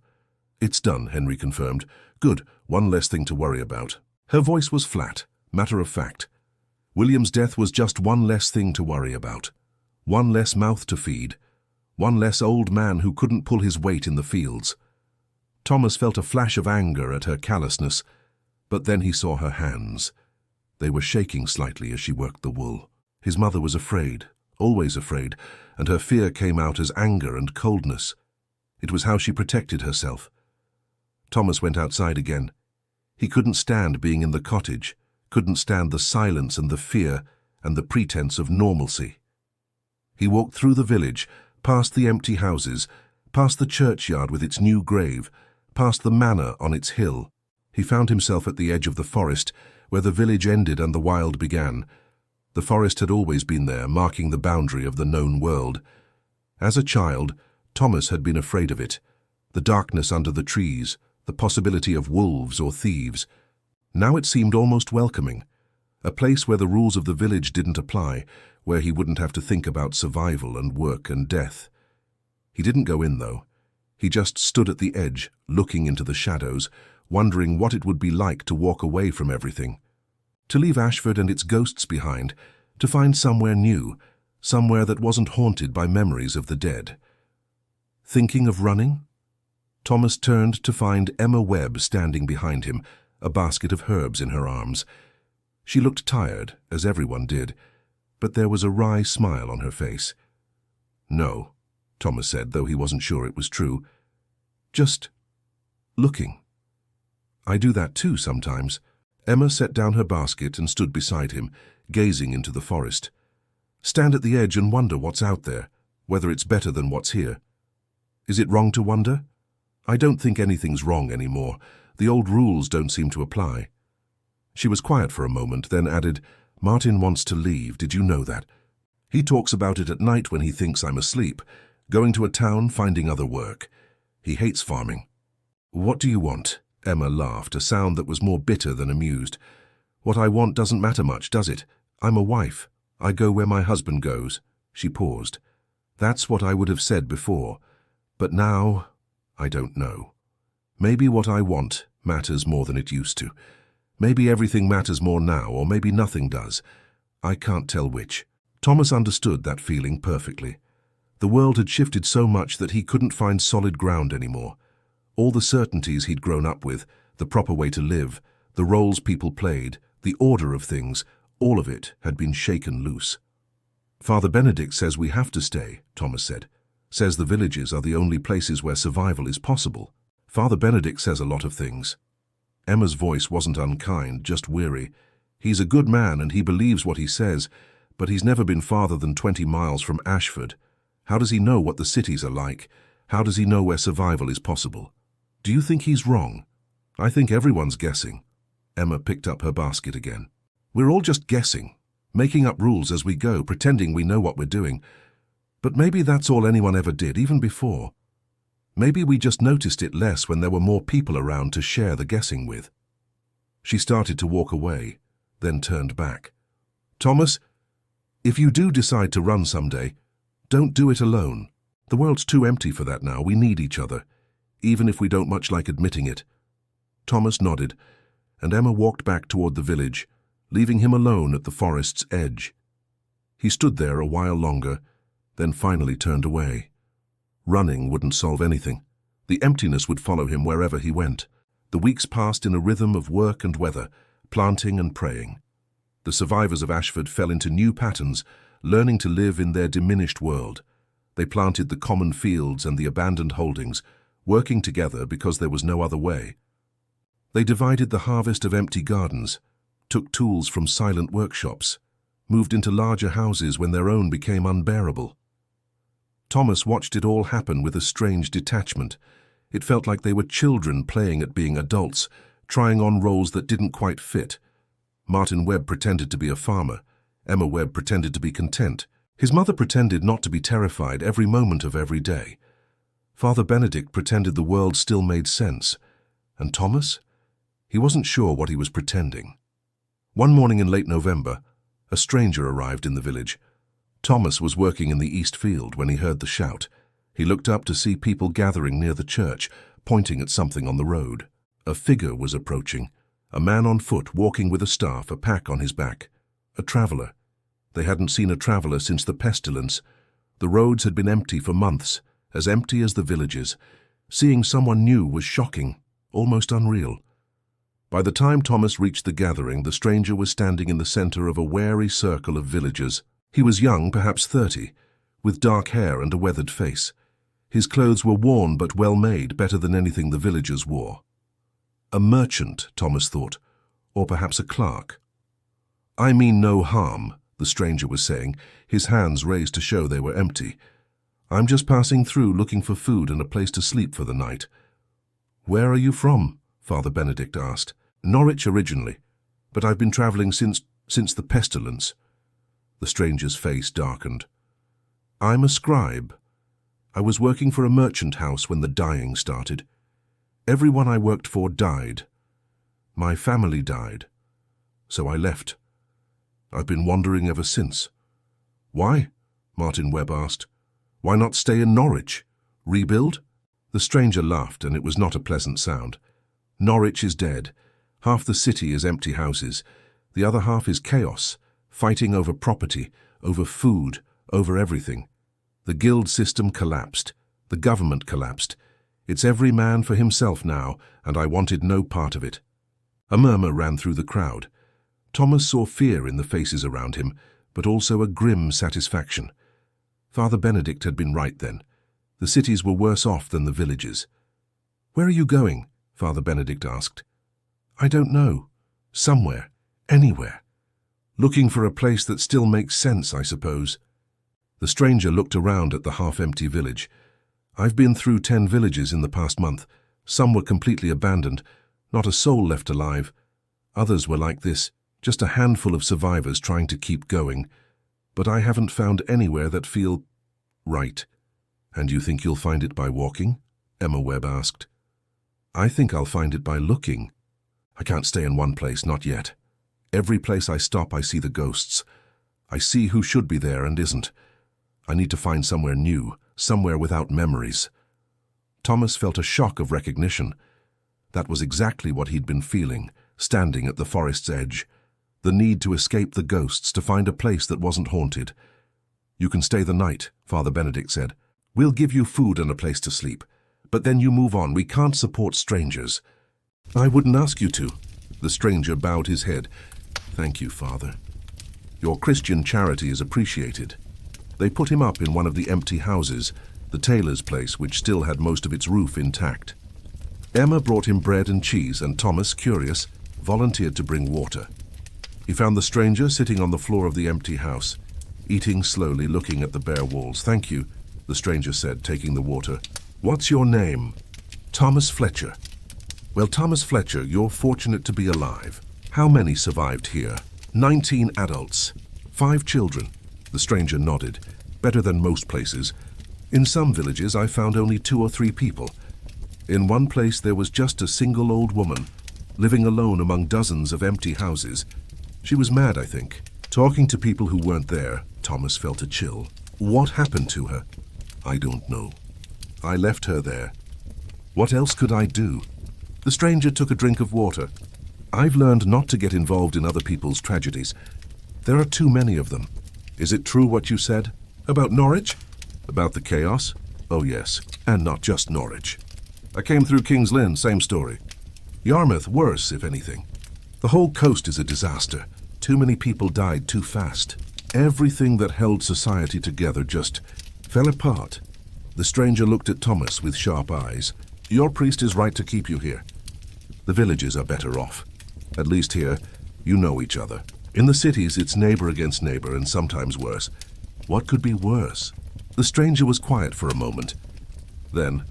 "It's done," Henry confirmed. "Good, one less thing to worry about." Her voice was flat, matter of fact. William's death was just one less thing to worry about. One less mouth to feed. One less old man who couldn't pull his weight in the fields. Thomas felt a flash of anger at her callousness, but then he saw her hands. They were shaking slightly as she worked the wool. His mother was afraid, always afraid, and her fear came out as anger and coldness. It was how she protected herself. Thomas went outside again. He couldn't stand being in the cottage, couldn't stand the silence and the fear and the pretense of normalcy. He walked through the village, past the empty houses, past the churchyard with its new grave, past the manor on its hill. He found himself at the edge of the forest, where the village ended and the wild began. The forest had always been there, marking the boundary of the known world. As a child, Thomas had been afraid of it. The darkness under the trees, the possibility of wolves or thieves. Now it seemed almost welcoming, a place where the rules of the village didn't apply, where he wouldn't have to think about survival and work and death. He didn't go in, though. He just stood at the edge, looking into the shadows, wondering what it would be like to walk away from everything, to leave Ashford and its ghosts behind, to find somewhere new, somewhere that wasn't haunted by memories of the dead. Thinking of running? Thomas turned to find Emma Webb standing behind him, a basket of herbs in her arms. She looked tired, as everyone did, but there was a wry smile on her face. "No," Thomas said, though he wasn't sure it was true. "Just looking. I do that too sometimes." Emma set down her basket and stood beside him, gazing into the forest. Stand at the edge and wonder what's out there, whether it's better than what's here. Is it wrong to wonder? I don't think anything's wrong anymore. The old rules don't seem to apply. She was quiet for a moment, then added, Martin wants to leave, did you know that? He talks about it at night when he thinks I'm asleep, going to a town, finding other work. He hates farming. What do you want? Emma laughed, a sound that was more bitter than amused. What I want doesn't matter much, does it? I'm a wife. I go where my husband goes. She paused. That's what I would have said before. But now, I don't know. Maybe what I want matters more than it used to. Maybe everything matters more now, or maybe nothing does. I can't tell which. Thomas understood that feeling perfectly. The world had shifted so much that he couldn't find solid ground anymore. All the certainties he'd grown up with, the proper way to live, the roles people played, the order of things, all of it had been shaken loose. Father Benedict says we have to stay, Thomas said. Says the villages are the only places where survival is possible. Father Benedict says a lot of things. Emma's voice wasn't unkind, just weary. He's a good man and he believes what he says, but he's never been farther than 20 miles from Ashford. How does he know what the cities are like? How does he know where survival is possible? Do you think he's wrong? I think everyone's guessing. Emma picked up her basket again. We're all just guessing, making up rules as we go, pretending we know what we're doing. But maybe that's all anyone ever did, even before. Maybe we just noticed it less when there were more people around to share the guessing with. She started to walk away, then turned back. Thomas, if you do decide to run someday, don't do it alone. The world's too empty for that now. We need each other, even if we don't much like admitting it. Thomas nodded, and Emma walked back toward the village, leaving him alone at the forest's edge. He stood there a while longer, then finally turned away. Running wouldn't solve anything. The emptiness would follow him wherever he went. The weeks passed in a rhythm of work and weather, planting and praying. The survivors of Ashford fell into new patterns, learning to live in their diminished world. They planted the common fields and the abandoned holdings, working together because there was no other way. They divided the harvest of empty gardens, took tools from silent workshops, moved into larger houses when their own became unbearable. Thomas watched it all happen with a strange detachment. It felt like they were children playing at being adults, trying on roles that didn't quite fit. Martin Webb pretended to be a farmer. Emma Webb pretended to be content. His mother pretended not to be terrified every moment of every day. Father Benedict pretended the world still made sense. And Thomas? He wasn't sure what he was pretending. One morning in late November, a stranger arrived in the village. Thomas was working in the east field when he heard the shout. He looked up to see people gathering near the church, pointing at something on the road. A figure was approaching, a man on foot walking with a staff, a pack on his back. A traveller. They hadn't seen a traveller since the pestilence. The roads had been empty for months, as empty as the villages. Seeing someone new was shocking, almost unreal. By the time Thomas reached the gathering, the stranger was standing in the centre of a wary circle of villagers. He was young, perhaps 30, with dark hair and a weathered face. His clothes were worn but well made, better than anything the villagers wore. A merchant, Thomas thought, or perhaps a clerk. I mean no harm, the stranger was saying, his hands raised to show they were empty. I'm just passing through looking for food and a place to sleep for the night. Where are you from? Father Benedict asked. Norwich originally, but I've been travelling since the pestilence. The stranger's face darkened. I'm a scribe. I was working for a merchant house when the dying started. Everyone I worked for died. My family died. So I left. I've been wandering ever since. Why? Martin Webb asked. Why not stay in Norwich? Rebuild? The stranger laughed, and it was not a pleasant sound. Norwich is dead. Half the city is empty houses. The other half is chaos, fighting over property, over food, over everything. The guild system collapsed. The government collapsed. It's every man for himself now, and I wanted no part of it. A murmur ran through the crowd. Thomas saw fear in the faces around him, but also a grim satisfaction. Father Benedict had been right then. The cities were worse off than the villages. Where are you going? Father Benedict asked. I don't know. Somewhere, anywhere. Looking for a place that still makes sense, I suppose. The stranger looked around at the half-empty village. I've been through 10 villages in the past month. Some were completely abandoned, not a soul left alive. Others were like this, just a handful of survivors trying to keep going. But I haven't found anywhere that feel right. And you think you'll find it by walking? Emma Webb asked. I think I'll find it by looking. I can't stay in one place, not yet. Every place I stop, I see the ghosts. I see who should be there and isn't. I need to find somewhere new, somewhere without memories. Thomas felt a shock of recognition. That was exactly what he'd been feeling, standing at the forest's edge. The need to escape the ghosts, to find a place that wasn't haunted. You can stay the night, Father Benedict said. We'll give you food and a place to sleep. But then you move on. We can't support strangers. I wouldn't ask you to. The stranger bowed his head. Thank you, Father. Your Christian charity is appreciated. They put him up in one of the empty houses, the tailor's place, which still had most of its roof intact. Emma brought him bread and cheese, and Thomas, curious, volunteered to bring water. He found the stranger sitting on the floor of the empty house, eating slowly, looking at the bare walls. Thank you, the stranger said, taking the water. What's your name? Thomas Fletcher. Well, Thomas Fletcher, you're fortunate to be alive. How many survived here? 19 adults. 5 children. The stranger nodded. Better than most places. In some villages, I found only 2 or 3 people. In one place, there was just a single old woman, living alone among dozens of empty houses. She was mad, I think. Talking to people who weren't there, Thomas felt a chill. What happened to her? I don't know. I left her there. What else could I do? The stranger took a drink of water. I've learned not to get involved in other people's tragedies. There are too many of them. Is it true what you said? About Norwich? About the chaos? Oh yes, and not just Norwich. I came through King's Lynn, same story. Yarmouth, worse, if anything. The whole coast is a disaster. Too many people died too fast. Everything that held society together just fell apart. The stranger looked at Thomas with sharp eyes. Your priest is right to keep you here. The villages are better off. At least here, you know each other. In the cities, it's neighbor against neighbor, and sometimes worse. What could be worse? The stranger was quiet for a moment. Then,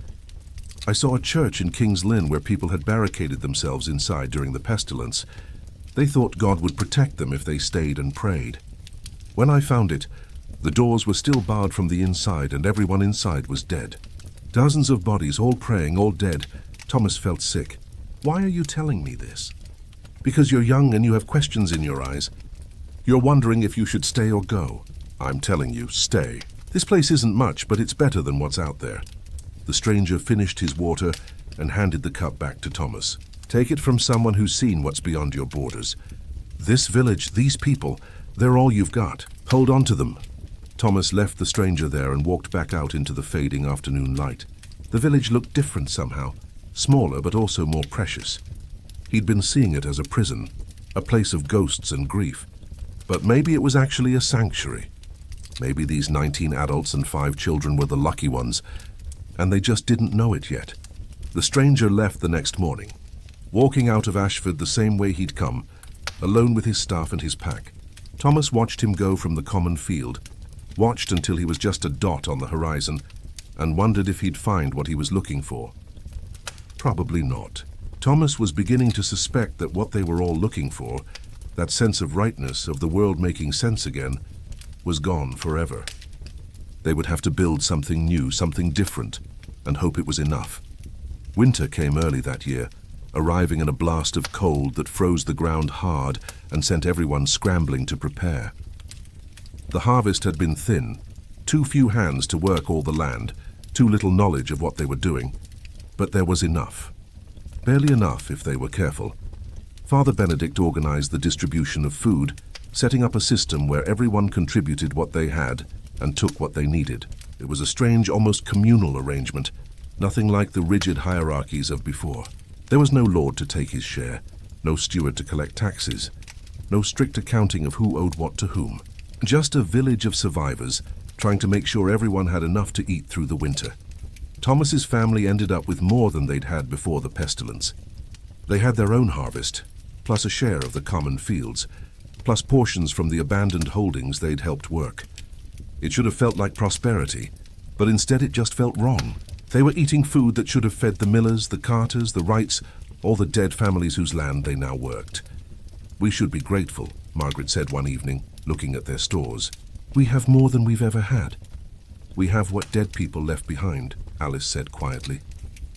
I saw a church in King's Lynn where people had barricaded themselves inside during the pestilence. They thought God would protect them if they stayed and prayed. When I found it, the doors were still barred from the inside, and everyone inside was dead. Dozens of bodies, all praying, all dead. Thomas felt sick. Why are you telling me this? Because you're young and you have questions in your eyes. You're wondering if you should stay or go. I'm telling you, stay. This place isn't much, but it's better than what's out there. The stranger finished his water and handed the cup back to Thomas. Take it from someone who's seen what's beyond your borders. This village, these people, they're all you've got. Hold on to them. Thomas left the stranger there and walked back out into the fading afternoon light. The village looked different somehow, smaller but also more precious. He'd been seeing it as a prison, a place of ghosts and grief. But maybe it was actually a sanctuary. Maybe these 19 adults and 5 children were the lucky ones, and they just didn't know it yet. The stranger left the next morning, walking out of Ashford the same way he'd come, alone with his staff and his pack. Thomas watched him go from the common field, watched until he was just a dot on the horizon, and wondered if he'd find what he was looking for. Probably not. Thomas was beginning to suspect that what they were all looking for, that sense of rightness, of the world making sense again, was gone forever. They would have to build something new, something different, and hope it was enough. Winter came early that year, arriving in a blast of cold that froze the ground hard and sent everyone scrambling to prepare. The harvest had been thin, too few hands to work all the land, too little knowledge of what they were doing, but there was enough. Barely enough if they were careful. Father Benedict organized the distribution of food, setting up a system where everyone contributed what they had and took what they needed. It was a strange, almost communal arrangement, nothing like the rigid hierarchies of before. There was no lord to take his share, no steward to collect taxes, no strict accounting of who owed what to whom. Just a village of survivors trying to make sure everyone had enough to eat through the winter. Thomas's family ended up with more than they'd had before the pestilence. They had their own harvest, plus a share of the common fields, plus portions from the abandoned holdings they'd helped work. It should have felt like prosperity, but instead it just felt wrong. They were eating food that should have fed the Millers, the Carters, the Wrights, all the dead families whose land they now worked. "We should be grateful," Margaret said one evening, looking at their stores. "We have more than we've ever had." "We have what dead people left behind," Alice said quietly.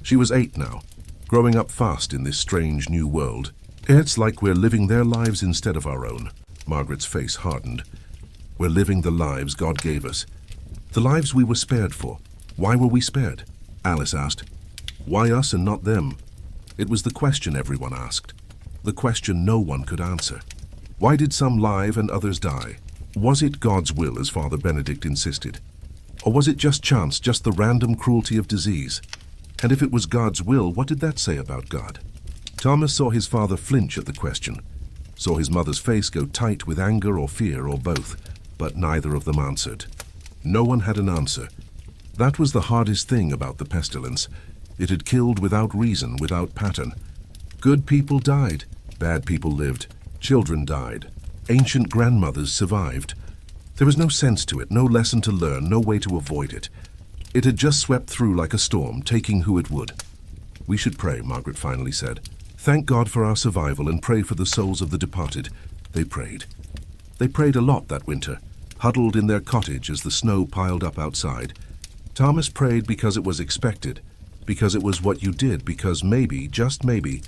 She was 8 now, growing up fast in this strange new world. "It's like we're living their lives instead of our own." Margaret's face hardened. "We're living the lives God gave us. The lives we were spared for. Why were we spared?" Alice asked. "Why us and not them?" It was the question everyone asked. The question no one could answer. Why did some live and others die? Was it God's will, as Father Benedict insisted? Or was it just chance, just the random cruelty of disease? And if it was God's will, what did that say about God? Thomas saw his father flinch at the question, saw his mother's face go tight with anger or fear or both, but neither of them answered. No one had an answer. That was the hardest thing about the pestilence. It had killed without reason, without pattern. Good people died, bad people lived, children died, ancient grandmothers survived. There was no sense to it, no lesson to learn, no way to avoid it. It had just swept through like a storm, taking who it would. "We should pray," Margaret finally said. "Thank God for our survival and pray for the souls of the departed." They prayed. They prayed a lot that winter, huddled in their cottage as the snow piled up outside. Thomas prayed because it was expected, because it was what you did, because maybe, just maybe,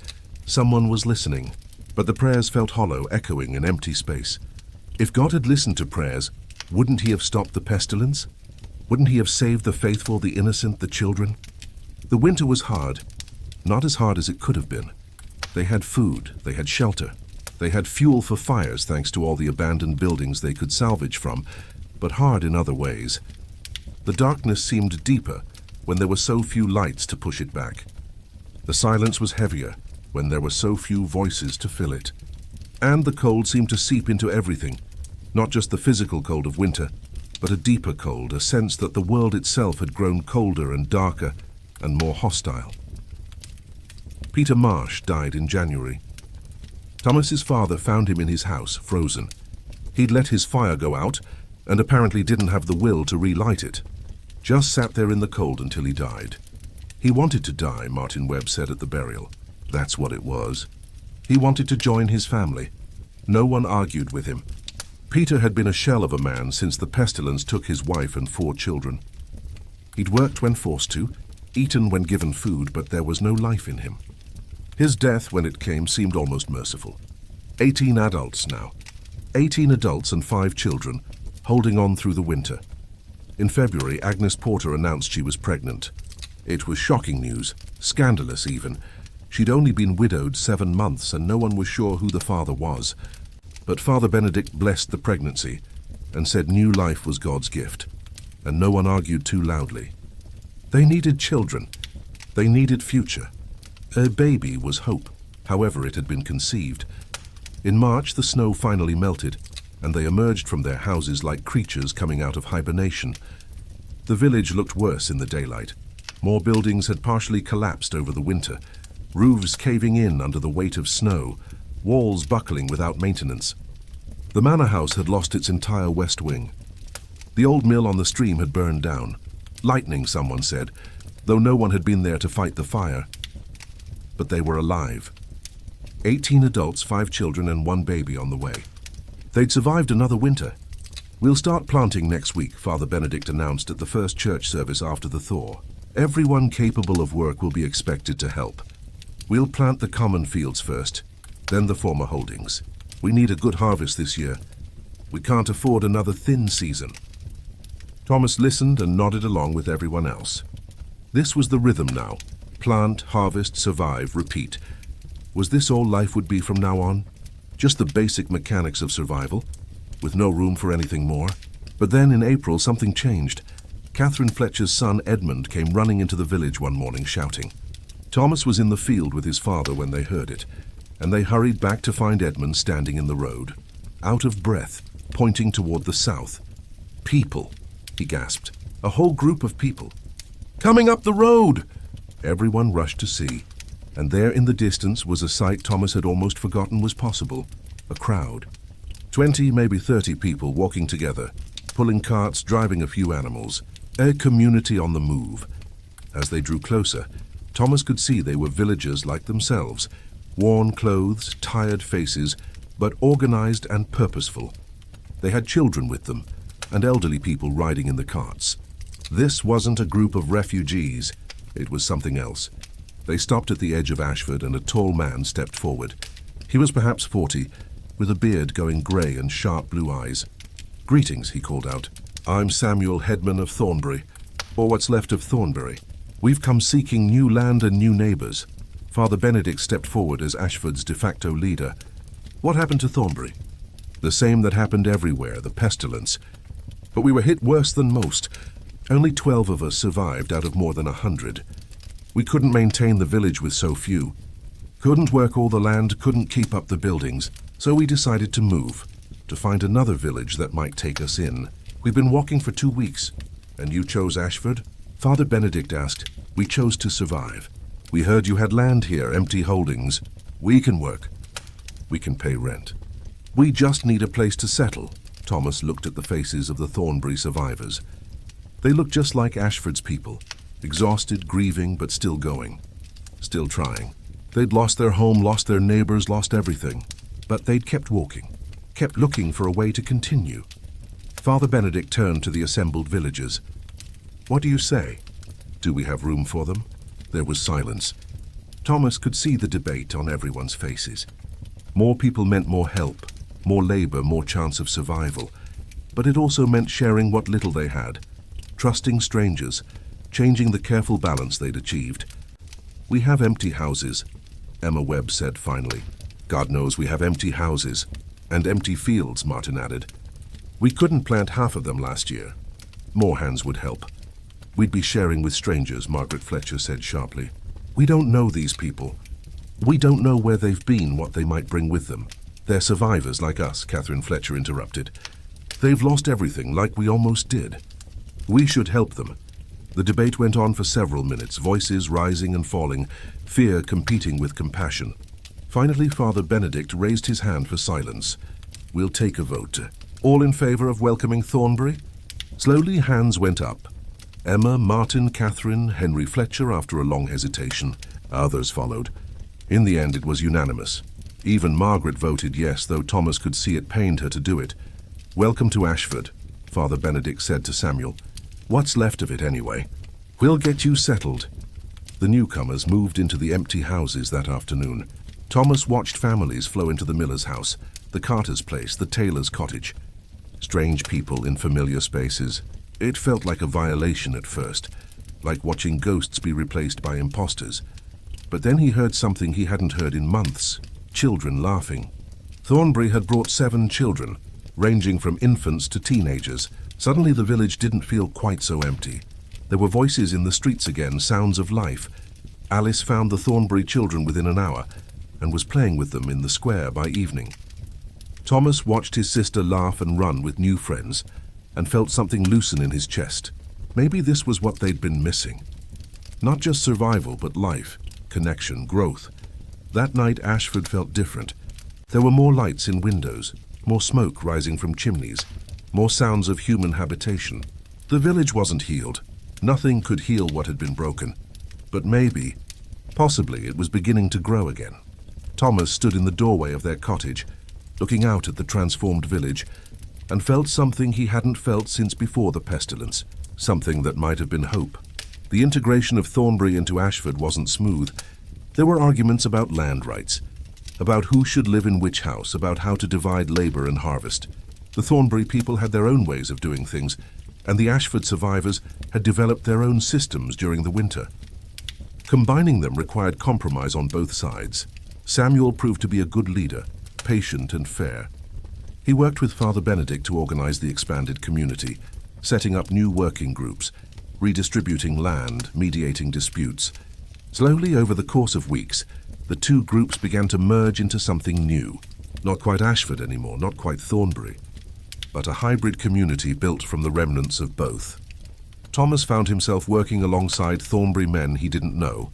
someone was listening. But the prayers felt hollow, echoing in empty space. If God had listened to prayers, wouldn't he have stopped the pestilence? Wouldn't he have saved the faithful, the innocent, the children? The winter was hard, not as hard as it could have been. They had food, they had shelter, they had fuel for fires thanks to all the abandoned buildings they could salvage from, but hard in other ways. The darkness seemed deeper when there were so few lights to push it back. The silence was heavier when there were so few voices to fill it. And the cold seemed to seep into everything, not just the physical cold of winter, but a deeper cold, a sense that the world itself had grown colder and darker and more hostile. Peter Marsh died in January. Thomas's father found him in his house, frozen. He'd let his fire go out and apparently didn't have the will to relight it. Just sat there in the cold until he died. He wanted to die, Martin Webb said at the burial. That's what it was. He wanted to join his family. No one argued with him. Peter had been a shell of a man since the pestilence took his wife and 4 children. He'd worked when forced to, eaten when given food, but there was no life in him. His death, when it came, seemed almost merciful. 18 adults now. 18 adults and 5 children, holding on through the winter. In February, Agnes Porter announced she was pregnant. It was shocking news, scandalous even. She'd only been widowed 7 months and no one was sure who the father was. But Father Benedict blessed the pregnancy and said new life was God's gift, and no one argued too loudly. They needed children. They needed future. A baby was hope, however it had been conceived. In March, the snow finally melted, and they emerged from their houses like creatures coming out of hibernation. The village looked worse in the daylight. More buildings had partially collapsed over the winter, roofs caving in under the weight of snow, walls buckling without maintenance. The manor house had lost its entire west wing. The old mill on the stream had burned down. Lightning, someone said, though no one had been there to fight the fire. But they were alive. 18 adults, 5 children, and 1 baby on the way. They'd survived another winter. "We'll start planting next week," Father Benedict announced at the first church service after the thaw. "Everyone capable of work will be expected to help. We'll plant the common fields first, then the former holdings. We need a good harvest this year. We can't afford another thin season." Thomas listened and nodded along with everyone else. This was the rhythm now. Plant, harvest, survive, repeat. Was this all life would be from now on? Just the basic mechanics of survival, with no room for anything more? But then in April something changed. Catherine Fletcher's son Edmund came running into the village one morning shouting. Thomas was in the field with his father when they heard it, and they hurried back to find Edmund standing in the road, out of breath, pointing toward the south. "People," he gasped. "A whole group of people. Coming up the road!" Everyone rushed to see. And there in the distance was a sight Thomas had almost forgotten was possible. A crowd. 20, maybe 30 people walking together, pulling carts, driving a few animals. A community on the move. As they drew closer, Thomas could see they were villagers like themselves. Worn clothes, tired faces, but organized and purposeful. They had children with them, and elderly people riding in the carts. This wasn't a group of refugees. It was something else. They stopped at the edge of Ashford, and a tall man stepped forward. He was perhaps 40, with a beard going grey and sharp blue eyes. "Greetings," he called out. "I'm Samuel, headman of Thornbury, or what's left of Thornbury. We've come seeking new land and new neighbours." Father Benedict stepped forward as Ashford's de facto leader. "What happened to Thornbury?" "The same that happened everywhere, the pestilence. But we were hit worse than most. Only 12 of us survived out of more than 100. We couldn't maintain the village with so few. Couldn't work all the land, couldn't keep up the buildings. So we decided to move, to find another village that might take us in. We've been walking for 2 weeks. And you chose Ashford?" Father Benedict asked. "We chose to survive. We heard you had land here, empty holdings. We can work. We can pay rent. We just need a place to settle." Thomas looked at the faces of the Thornbury survivors. They looked just like Ashford's people, exhausted, grieving, but still going, still trying. They'd lost their home, lost their neighbors, lost everything. But they'd kept walking, kept looking for a way to continue. Father Benedict turned to the assembled villagers. "What do you say? Do we have room for them?" There was silence. Thomas could see the debate on everyone's faces. More people meant more help, more labor, more chance of survival. But it also meant sharing what little they had, trusting strangers, changing the careful balance they'd achieved. "We have empty houses," Emma Webb said finally. "God knows we have empty houses. And empty fields," Martin added. "We couldn't plant half of them last year. More hands would help." "We'd be sharing with strangers," Margaret Fletcher said sharply. "We don't know these people. We don't know where they've been, what they might bring with them. They're survivors like us," Catherine Fletcher interrupted. "They've lost everything, like we almost did. We should help them." The debate went on for several minutes, voices rising and falling, fear competing with compassion. Finally, Father Benedict raised his hand for silence. "We'll take a vote. All in favor of welcoming Thornbury?" Slowly, hands went up. Emma, Martin, Catherine, Henry Fletcher after a long hesitation. Others followed. In the end, it was unanimous. Even Margaret voted yes, though Thomas could see it pained her to do it. "Welcome to Ashford," Father Benedict said to Samuel. "What's left of it, anyway? We'll get you settled." The newcomers moved into the empty houses that afternoon. Thomas watched families flow into the miller's house, the carter's place, the tailor's cottage. Strange people in familiar spaces. It felt like a violation at first, like watching ghosts be replaced by imposters. But then he heard something he hadn't heard in months. Children laughing. Thornbury had brought 7 children, ranging from infants to teenagers. Suddenly the village didn't feel quite so empty. There were voices in the streets again, sounds of life. Alice found the Thornbury children within an hour and was playing with them in the square by evening. Thomas watched his sister laugh and run with new friends and felt something loosen in his chest. Maybe this was what they'd been missing. Not just survival, but life, connection, growth. That night Ashford felt different. There were more lights in windows, more smoke rising from chimneys, more sounds of human habitation. The village wasn't healed. Nothing could heal what had been broken. But maybe, possibly, it was beginning to grow again. Thomas stood in the doorway of their cottage, looking out at the transformed village, and felt something he hadn't felt since before the pestilence, something that might have been hope. The integration of Thornbury into Ashford wasn't smooth. There were arguments about land rights, about who should live in which house, about how to divide labor and harvest. The Thornbury people had their own ways of doing things, and the Ashford survivors had developed their own systems during the winter. Combining them required compromise on both sides. Samuel proved to be a good leader, patient and fair. He worked with Father Benedict to organize the expanded community, setting up new working groups, redistributing land, mediating disputes. Slowly, over the course of weeks, the two groups began to merge into something new. Not quite Ashford anymore, not quite Thornbury, but a hybrid community built from the remnants of both. Thomas found himself working alongside Thornbury men he didn't know,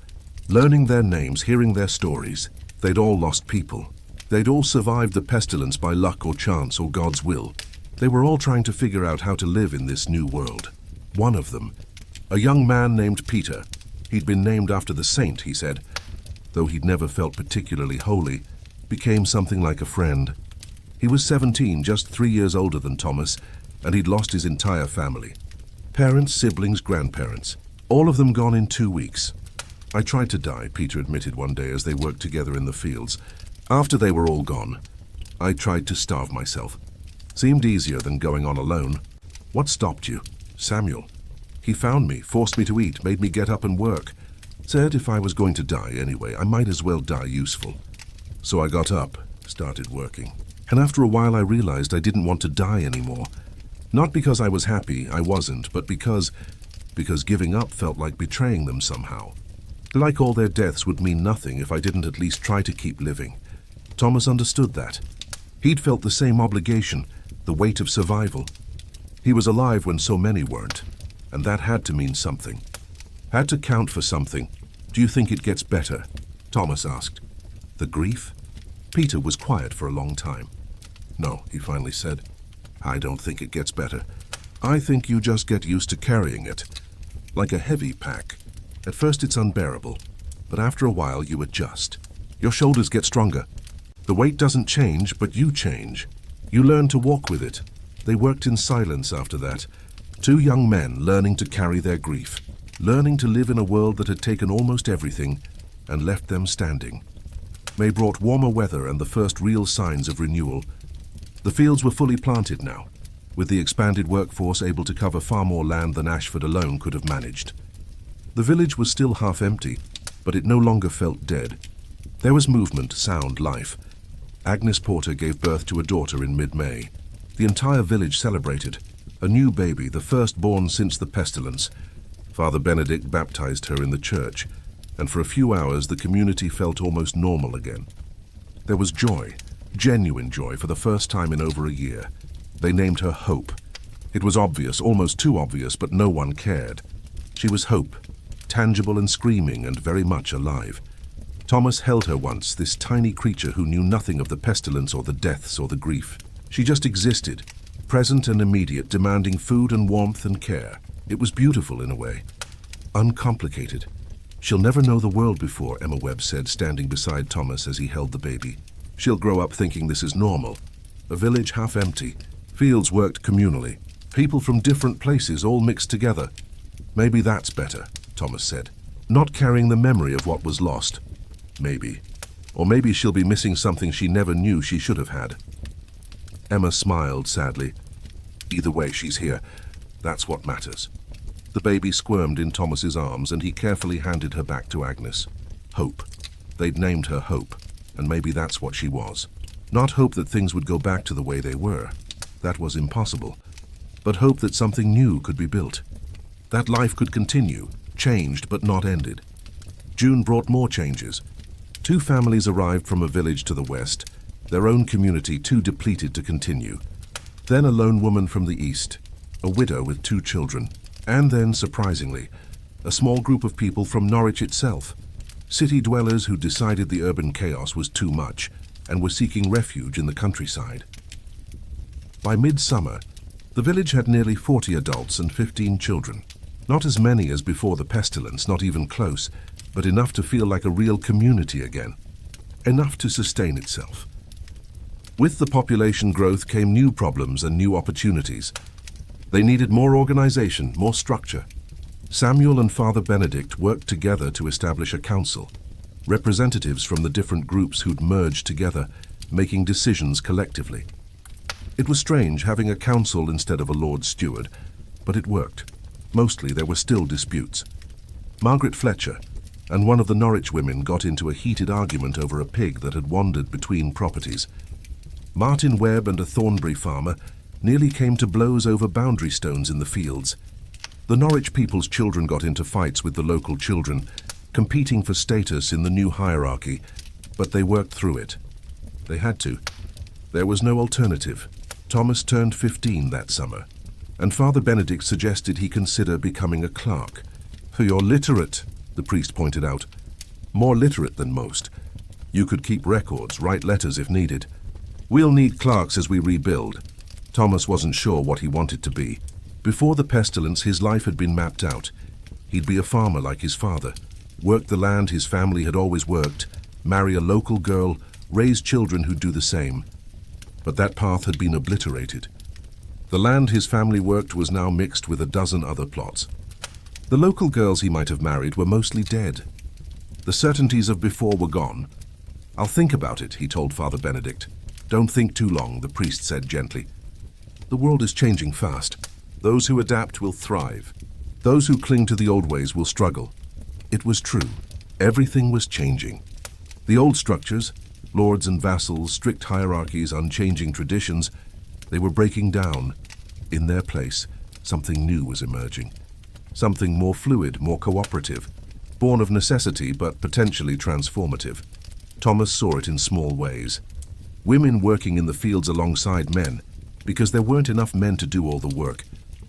Learning their names, hearing their stories, they'd all lost people. They'd all survived the pestilence by luck or chance or God's will. They were all trying to figure out how to live in this new world. One of them, a young man named Peter. He'd been named after the saint, he said. Though he'd never felt particularly holy, became something like a friend. He was 17, just 3 years older than Thomas, and he'd lost his entire family. Parents, siblings, grandparents, all of them gone in 2 weeks. I tried to die, Peter admitted one day as they worked together in the fields. After they were all gone, I tried to starve myself. Seemed easier than going on alone. What stopped you? Samuel. He found me, forced me to eat, made me get up and work. Said if I was going to die anyway, I might as well die useful. So I got up, started working. And after a while I realized I didn't want to die anymore. Not because I was happy, I wasn't, but because giving up felt like betraying them somehow. Like all their deaths would mean nothing if I didn't at least try to keep living. Thomas understood that. He'd felt the same obligation, the weight of survival. He was alive when so many weren't, and that had to mean something. Had to count for something. Do you think it gets better? Thomas asked. The grief? Peter was quiet for a long time. No, he finally said. I don't think it gets better. I think you just get used to carrying it. Like a heavy pack. At first it's unbearable, but after a while you adjust. Your shoulders get stronger. The weight doesn't change, but you change. You learn to walk with it. They worked in silence after that. 2 young men learning to carry their grief. Learning to live in a world that had taken almost everything and left them standing. May brought warmer weather and the first real signs of renewal. The fields were fully planted now, with the expanded workforce able to cover far more land than Ashford alone could have managed. The village was still half empty, but it no longer felt dead. There was movement, sound, life. Agnes Porter gave birth to a daughter in mid-May. The entire village celebrated. A new baby, the first born since the pestilence. Father Benedict baptized her in the church, and for a few hours the community felt almost normal again. There was joy, genuine joy, for the first time in over a year. They named her Hope. It was obvious, almost too obvious, but no one cared. She was Hope, tangible and screaming and very much alive. Thomas held her once, this tiny creature who knew nothing of the pestilence or the deaths or the grief. She just existed, present and immediate, demanding food and warmth and care. It was beautiful in a way. Uncomplicated. She'll never know the world before, Emma Webb said, standing beside Thomas as he held the baby. She'll grow up thinking this is normal. A village half empty. Fields worked communally. People from different places all mixed together. Maybe that's better, Thomas said. Not carrying the memory of what was lost. Maybe. Or maybe she'll be missing something she never knew she should have had. Emma smiled sadly. Either way, she's here. That's what matters. The baby squirmed in Thomas's arms and he carefully handed her back to Agnes. Hope. They'd named her Hope, and maybe that's what she was. Not hope that things would go back to the way they were. That was impossible. But hope that something new could be built. That life could continue, changed but not ended. June brought more changes. 2 families arrived from a village to the west, their own community too depleted to continue. Then a lone woman from the east, a widow with 2 children. And then, surprisingly, a small group of people from Norwich itself. City dwellers who decided the urban chaos was too much and were seeking refuge in the countryside. By midsummer, the village had nearly 40 adults and 15 children. Not as many as before the pestilence, not even close, but enough to feel like a real community again. Enough to sustain itself. With the population growth came new problems and new opportunities. They needed more organization, more structure. Samuel and Father Benedict worked together to establish a council, representatives from the different groups who'd merged together, making decisions collectively. It was strange having a council instead of a Lord Steward, but it worked. Mostly there were still disputes. Margaret Fletcher and one of the Norwich women got into a heated argument over a pig that had wandered between properties. Martin Webb and a Thornbury farmer nearly came to blows over boundary stones in the fields. The Norwich people's children got into fights with the local children, competing for status in the new hierarchy, but they worked through it. They had to. There was no alternative. Thomas turned 15 that summer, and Father Benedict suggested he consider becoming a clerk. "You're literate," the priest pointed out. more literate than most. You could keep records, write letters if needed. We'll need clerks as we rebuild. Thomas wasn't sure what he wanted to be. Before the pestilence, his life had been mapped out. He'd be a farmer like his father, work the land his family had always worked, marry a local girl, raise children who'd do the same. But that path had been obliterated. The land his family worked was now mixed with a dozen other plots. The local girls he might have married were mostly dead. The certainties of before were gone. "I'll think about it," he told Father Benedict. "Don't think too long," the priest said gently. "The world is changing fast. Those who adapt will thrive. Those who cling to the old ways will struggle." It was true. Everything was changing. The old structures, lords and vassals, strict hierarchies, unchanging traditions, they were breaking down. In their place, something new was emerging. Something more fluid, more cooperative, born of necessity but potentially transformative. Thomas saw it in small ways. Women working in the fields alongside men, because there weren't enough men to do all the work.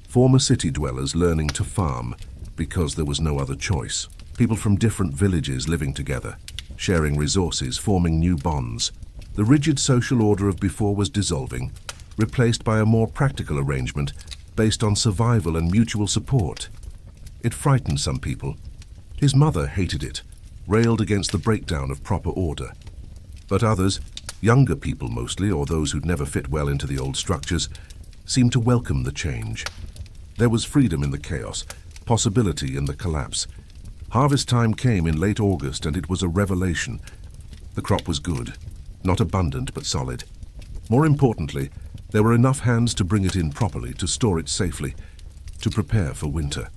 Former city dwellers learning to farm, because there was no other choice. People from different villages living together, sharing resources, forming new bonds. The rigid social order of before was dissolving, replaced by a more practical arrangement based on survival and mutual support. It frightened some people. His mother hated it, railed against the breakdown of proper order. But others, younger people mostly, or those who'd never fit well into the old structures, seemed to welcome the change. There was freedom in the chaos, possibility in the collapse. Harvest time came in late August, and it was a revelation. The crop was good, not abundant but solid. More importantly, there were enough hands to bring it in properly, to store it safely, to prepare for winter.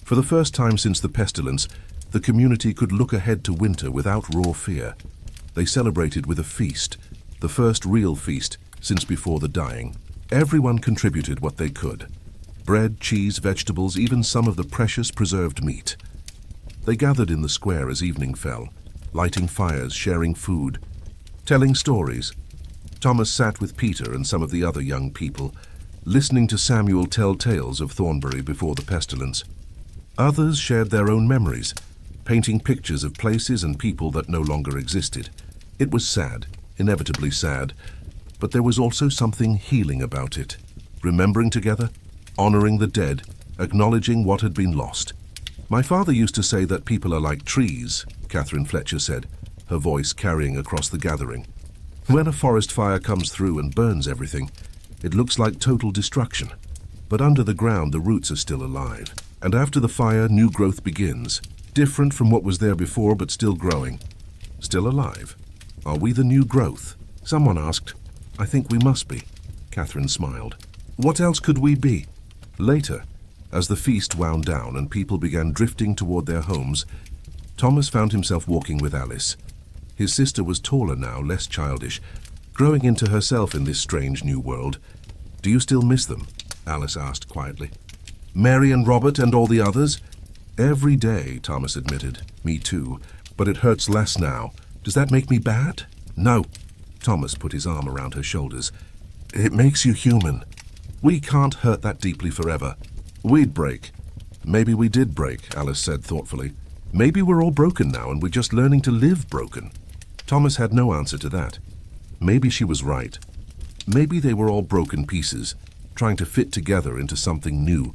For the first time since the pestilence, the community could look ahead to winter without raw fear. They celebrated with a feast, the first real feast since before the dying. Everyone contributed what they could. Bread, cheese, vegetables, even some of the precious preserved meat. They gathered in the square as evening fell, lighting fires, sharing food, telling stories. Thomas sat with Peter and some of the other young people, listening to Samuel tell tales of Thornbury before the pestilence. Others shared their own memories, painting pictures of places and people that no longer existed. It was sad, inevitably sad, but there was also something healing about it. Remembering together, honoring the dead, acknowledging what had been lost. "My father used to say that people are like trees," Catherine Fletcher said, her voice carrying across the gathering. "When a forest fire comes through and burns everything, it looks like total destruction. But under the ground, the roots are still alive. And after the fire, new growth begins, different from what was there before, but still growing. Still alive. Are we the new growth?" Someone asked. "I think we must be." Catherine smiled. "What else could we be?" Later, as the feast wound down and people began drifting toward their homes, Thomas found himself walking with Alice. His sister was taller now, less childish, growing into herself in this strange new world. "Do you still miss them?" Alice asked quietly. "Mary and Robert and all the others?" "Every day," Thomas admitted. "Me too. But it hurts less now. Does that make me bad?" "No." Thomas put his arm around her shoulders. "It makes you human. We can't hurt that deeply forever. We'd break." "Maybe we did break," Alice said thoughtfully. "Maybe we're all broken now and we're just learning to live broken." Thomas had no answer to that. Maybe she was right. Maybe they were all broken pieces, trying to fit together into something new,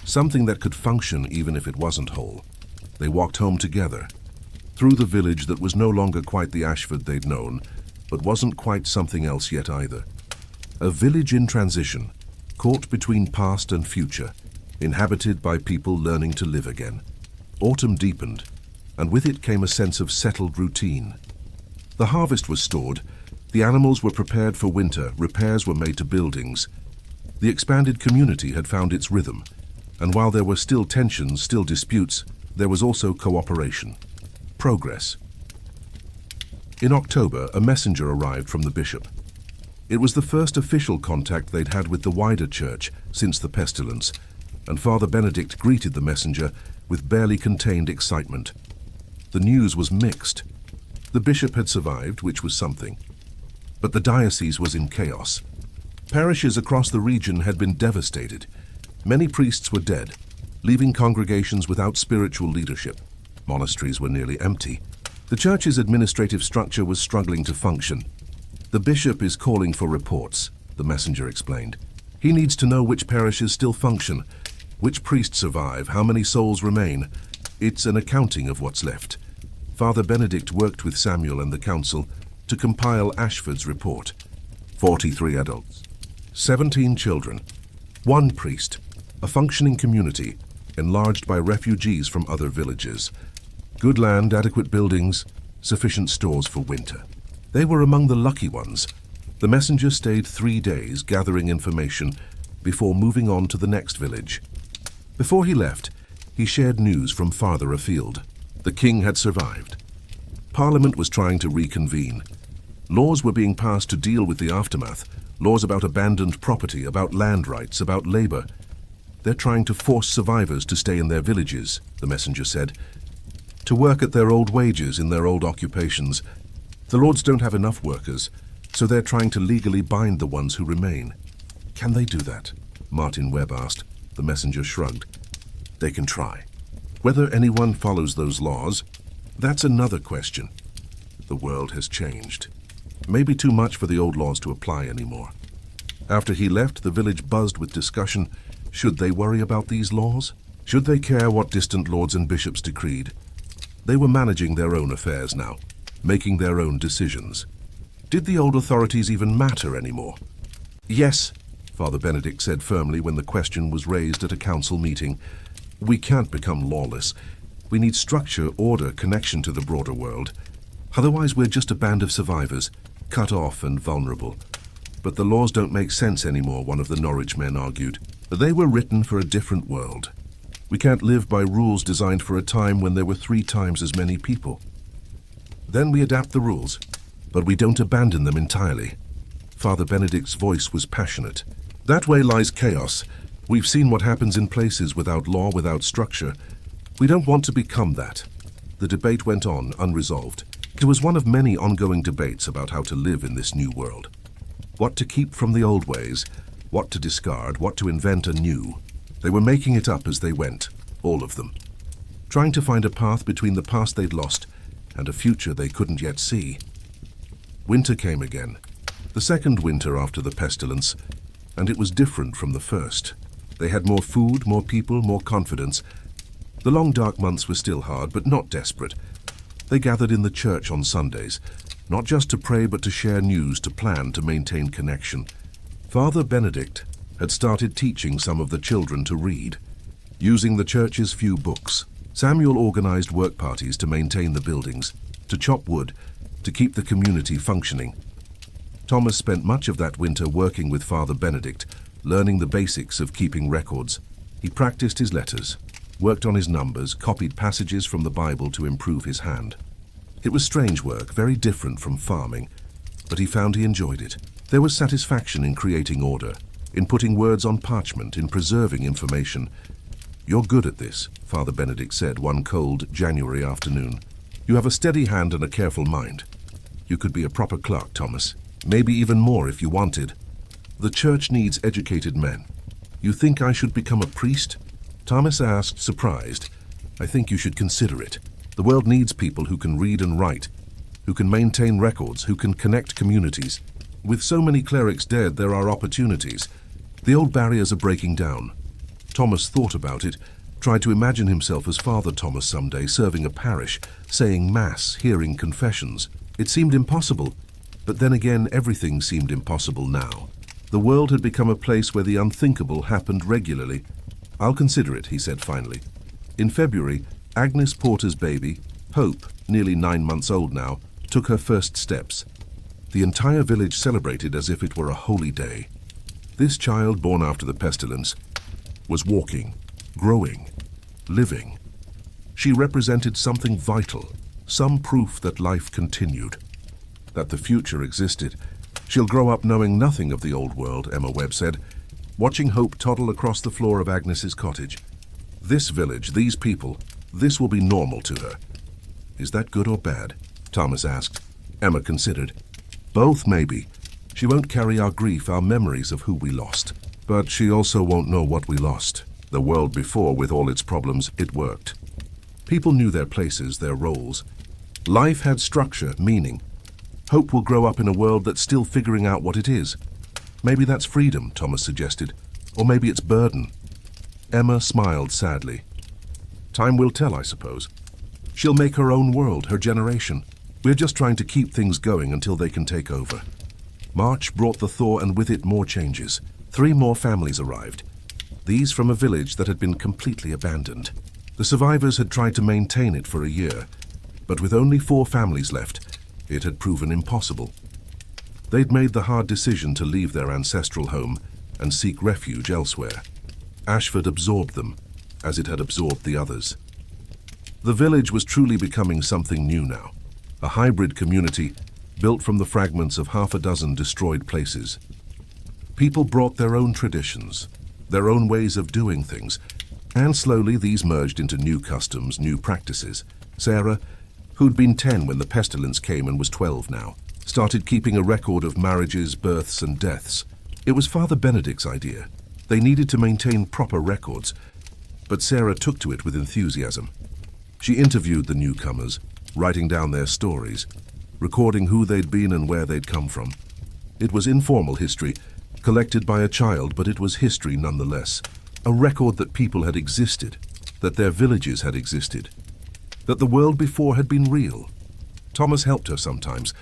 something that could function even if it wasn't whole. They walked home together, through the village that was no longer quite the Ashford they'd known, but wasn't quite something else yet either. A village in transition, caught between past and future, inhabited by people learning to live again. Autumn deepened, and with it came a sense of settled routine. The harvest was stored, the animals were prepared for winter, repairs were made to buildings. The expanded community had found its rhythm, and while there were still tensions, still disputes, there was also cooperation. Progress. In October, a messenger arrived from the bishop. It was the first official contact they'd had with the wider church since the pestilence, and Father Benedict greeted the messenger with barely contained excitement. The news was mixed. The bishop had survived, which was something, but the diocese was in chaos. Parishes across the region had been devastated. Many priests were dead, leaving congregations without spiritual leadership. Monasteries were nearly empty. The church's administrative structure was struggling to function. The bishop is calling for reports, the messenger explained. He needs to know which parishes still function, which priests survive, how many souls remain. It's an accounting of what's left. Father Benedict worked with Samuel and the council to compile Ashford's report. 43 adults, 17 children, 1 priest, a functioning community, enlarged by refugees from other villages. Good land, adequate buildings, sufficient stores for winter. They were among the lucky ones. The messenger stayed 3 days gathering information before moving on to the next village. Before he left, he shared news from farther afield. The king had survived. Parliament was trying to reconvene. Laws were being passed to deal with the aftermath. Laws about abandoned property, about land rights, about labor. They're trying to force survivors to stay in their villages, the messenger said, to work at their old wages in their old occupations. The lords don't have enough workers, so they're trying to legally bind the ones who remain. Can they do that? Martin Webb asked. The messenger shrugged. They can try. Whether anyone follows those laws, that's another question. The world has changed. Maybe too much for the old laws to apply anymore. After he left, the village buzzed with discussion. Should they worry about these laws? Should they care what distant lords and bishops decreed? They were managing their own affairs now, making their own decisions. Did the old authorities even matter anymore? Yes, Father Benedict said firmly when the question was raised at a council meeting. We can't become lawless. We need structure, order, connection to the broader world. Otherwise we're just a band of survivors, cut off and vulnerable. But the laws don't make sense anymore, one of the Norwich men argued. They were written for a different world. We can't live by rules designed for a time when there were 3 times as many people. Then we adapt the rules, but we don't abandon them entirely. Father Benedict's voice was passionate. That way lies chaos. We've seen what happens in places without law, without structure. We don't want to become that. The debate went on, unresolved. It was one of many ongoing debates about how to live in this new world. What to keep from the old ways, what to discard, what to invent anew. They were making it up as they went, all of them. Trying to find a path between the past they'd lost and a future they couldn't yet see. Winter came again, the second winter after the pestilence, and it was different from the first. They had more food, more people, more confidence. The long dark months were still hard, but not desperate. They gathered in the church on Sundays, not just to pray but to share news, to plan, to maintain connection. Father Benedict had started teaching some of the children to read. Using the church's few books, Samuel organized work parties to maintain the buildings, to chop wood, to keep the community functioning. Thomas spent much of that winter working with Father Benedict, learning the basics of keeping records. He practiced his letters, worked on his numbers, copied passages from the Bible to improve his hand. It was strange work, very different from farming, but he found he enjoyed it. There was satisfaction in creating order, in putting words on parchment, in preserving information. You're good at this, Father Benedict said one cold January afternoon. You have a steady hand and a careful mind. You could be a proper clerk, Thomas. Maybe even more if you wanted. The church needs educated men. You think I should become a priest? Thomas asked, surprised. I think you should consider it. The world needs people who can read and write, who can maintain records, who can connect communities. With so many clerics dead, there are opportunities. The old barriers are breaking down. Thomas thought about it, tried to imagine himself as Father Thomas someday, serving a parish, saying Mass, hearing confessions. It seemed impossible, but then again everything seemed impossible now. The world had become a place where the unthinkable happened regularly. I'll consider it, he said finally. In February, Agnes Porter's baby, Hope, nearly 9 months old now, took her first steps. The entire village celebrated as if it were a holy day. This child, born after the pestilence, was walking, growing, living. She represented something vital, some proof that life continued, that the future existed. She'll grow up knowing nothing of the old world, Emma Webb said, watching Hope toddle across the floor of Agnes's cottage. This village, these people, this will be normal to her. Is that good or bad? Thomas asked. Emma considered. Both, maybe. She won't carry our grief, our memories of who we lost. But she also won't know what we lost. The world before, with all its problems, it worked. People knew their places, their roles. Life had structure, meaning. Hope will grow up in a world that's still figuring out what it is. Maybe that's freedom, Thomas suggested. Or maybe it's burden. Emma smiled sadly. Time will tell, I suppose. She'll make her own world, her generation. We're just trying to keep things going until they can take over. March brought the thaw and with it more changes. 3 more families arrived. These from a village that had been completely abandoned. The survivors had tried to maintain it for a year, but with only 4 families left, it had proven impossible. They'd made the hard decision to leave their ancestral home and seek refuge elsewhere. Ashford absorbed them, as it had absorbed the others. The village was truly becoming something new now, a hybrid community built from the fragments of half a dozen destroyed places. People brought their own traditions, their own ways of doing things, and slowly these merged into new customs, new practices. Sarah, who'd been 10 when the pestilence came and was 12 now, started keeping a record of marriages, births, and deaths. It was Father Benedict's idea. They needed to maintain proper records, but Sarah took to it with enthusiasm. She interviewed the newcomers, writing down their stories, recording who they'd been and where they'd come from. It was informal history, collected by a child, but it was history nonetheless. A record that people had existed, that their villages had existed, that the world before had been real. Thomas helped her sometimes,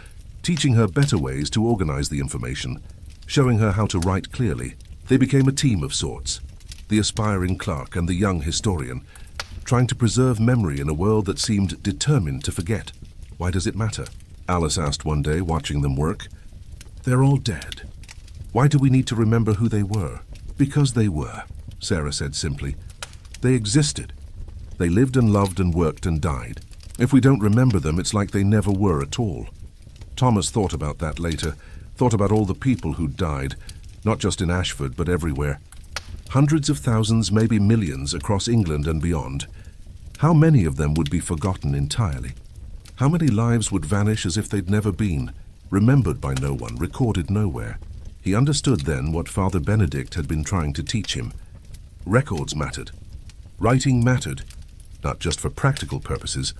teaching her better ways to organize the information, showing her how to write clearly. They became a team of sorts, the aspiring clerk and the young historian, trying to preserve memory in a world that seemed determined to forget. Why does it matter? Alice asked one day, watching them work. They're all dead. Why do we need to remember who they were? Because they were, Sarah said simply. They existed. They lived and loved and worked and died. If we don't remember them, it's like they never were at all. Thomas thought about that later, thought about all the people who'd died, not just in Ashford, but everywhere. Hundreds of thousands, maybe millions, across England and beyond. How many of them would be forgotten entirely? How many lives would vanish as if they'd never been, remembered by no one, recorded nowhere? He understood then what Father Benedict had been trying to teach him. Records mattered. Writing mattered, not just for practical purposes,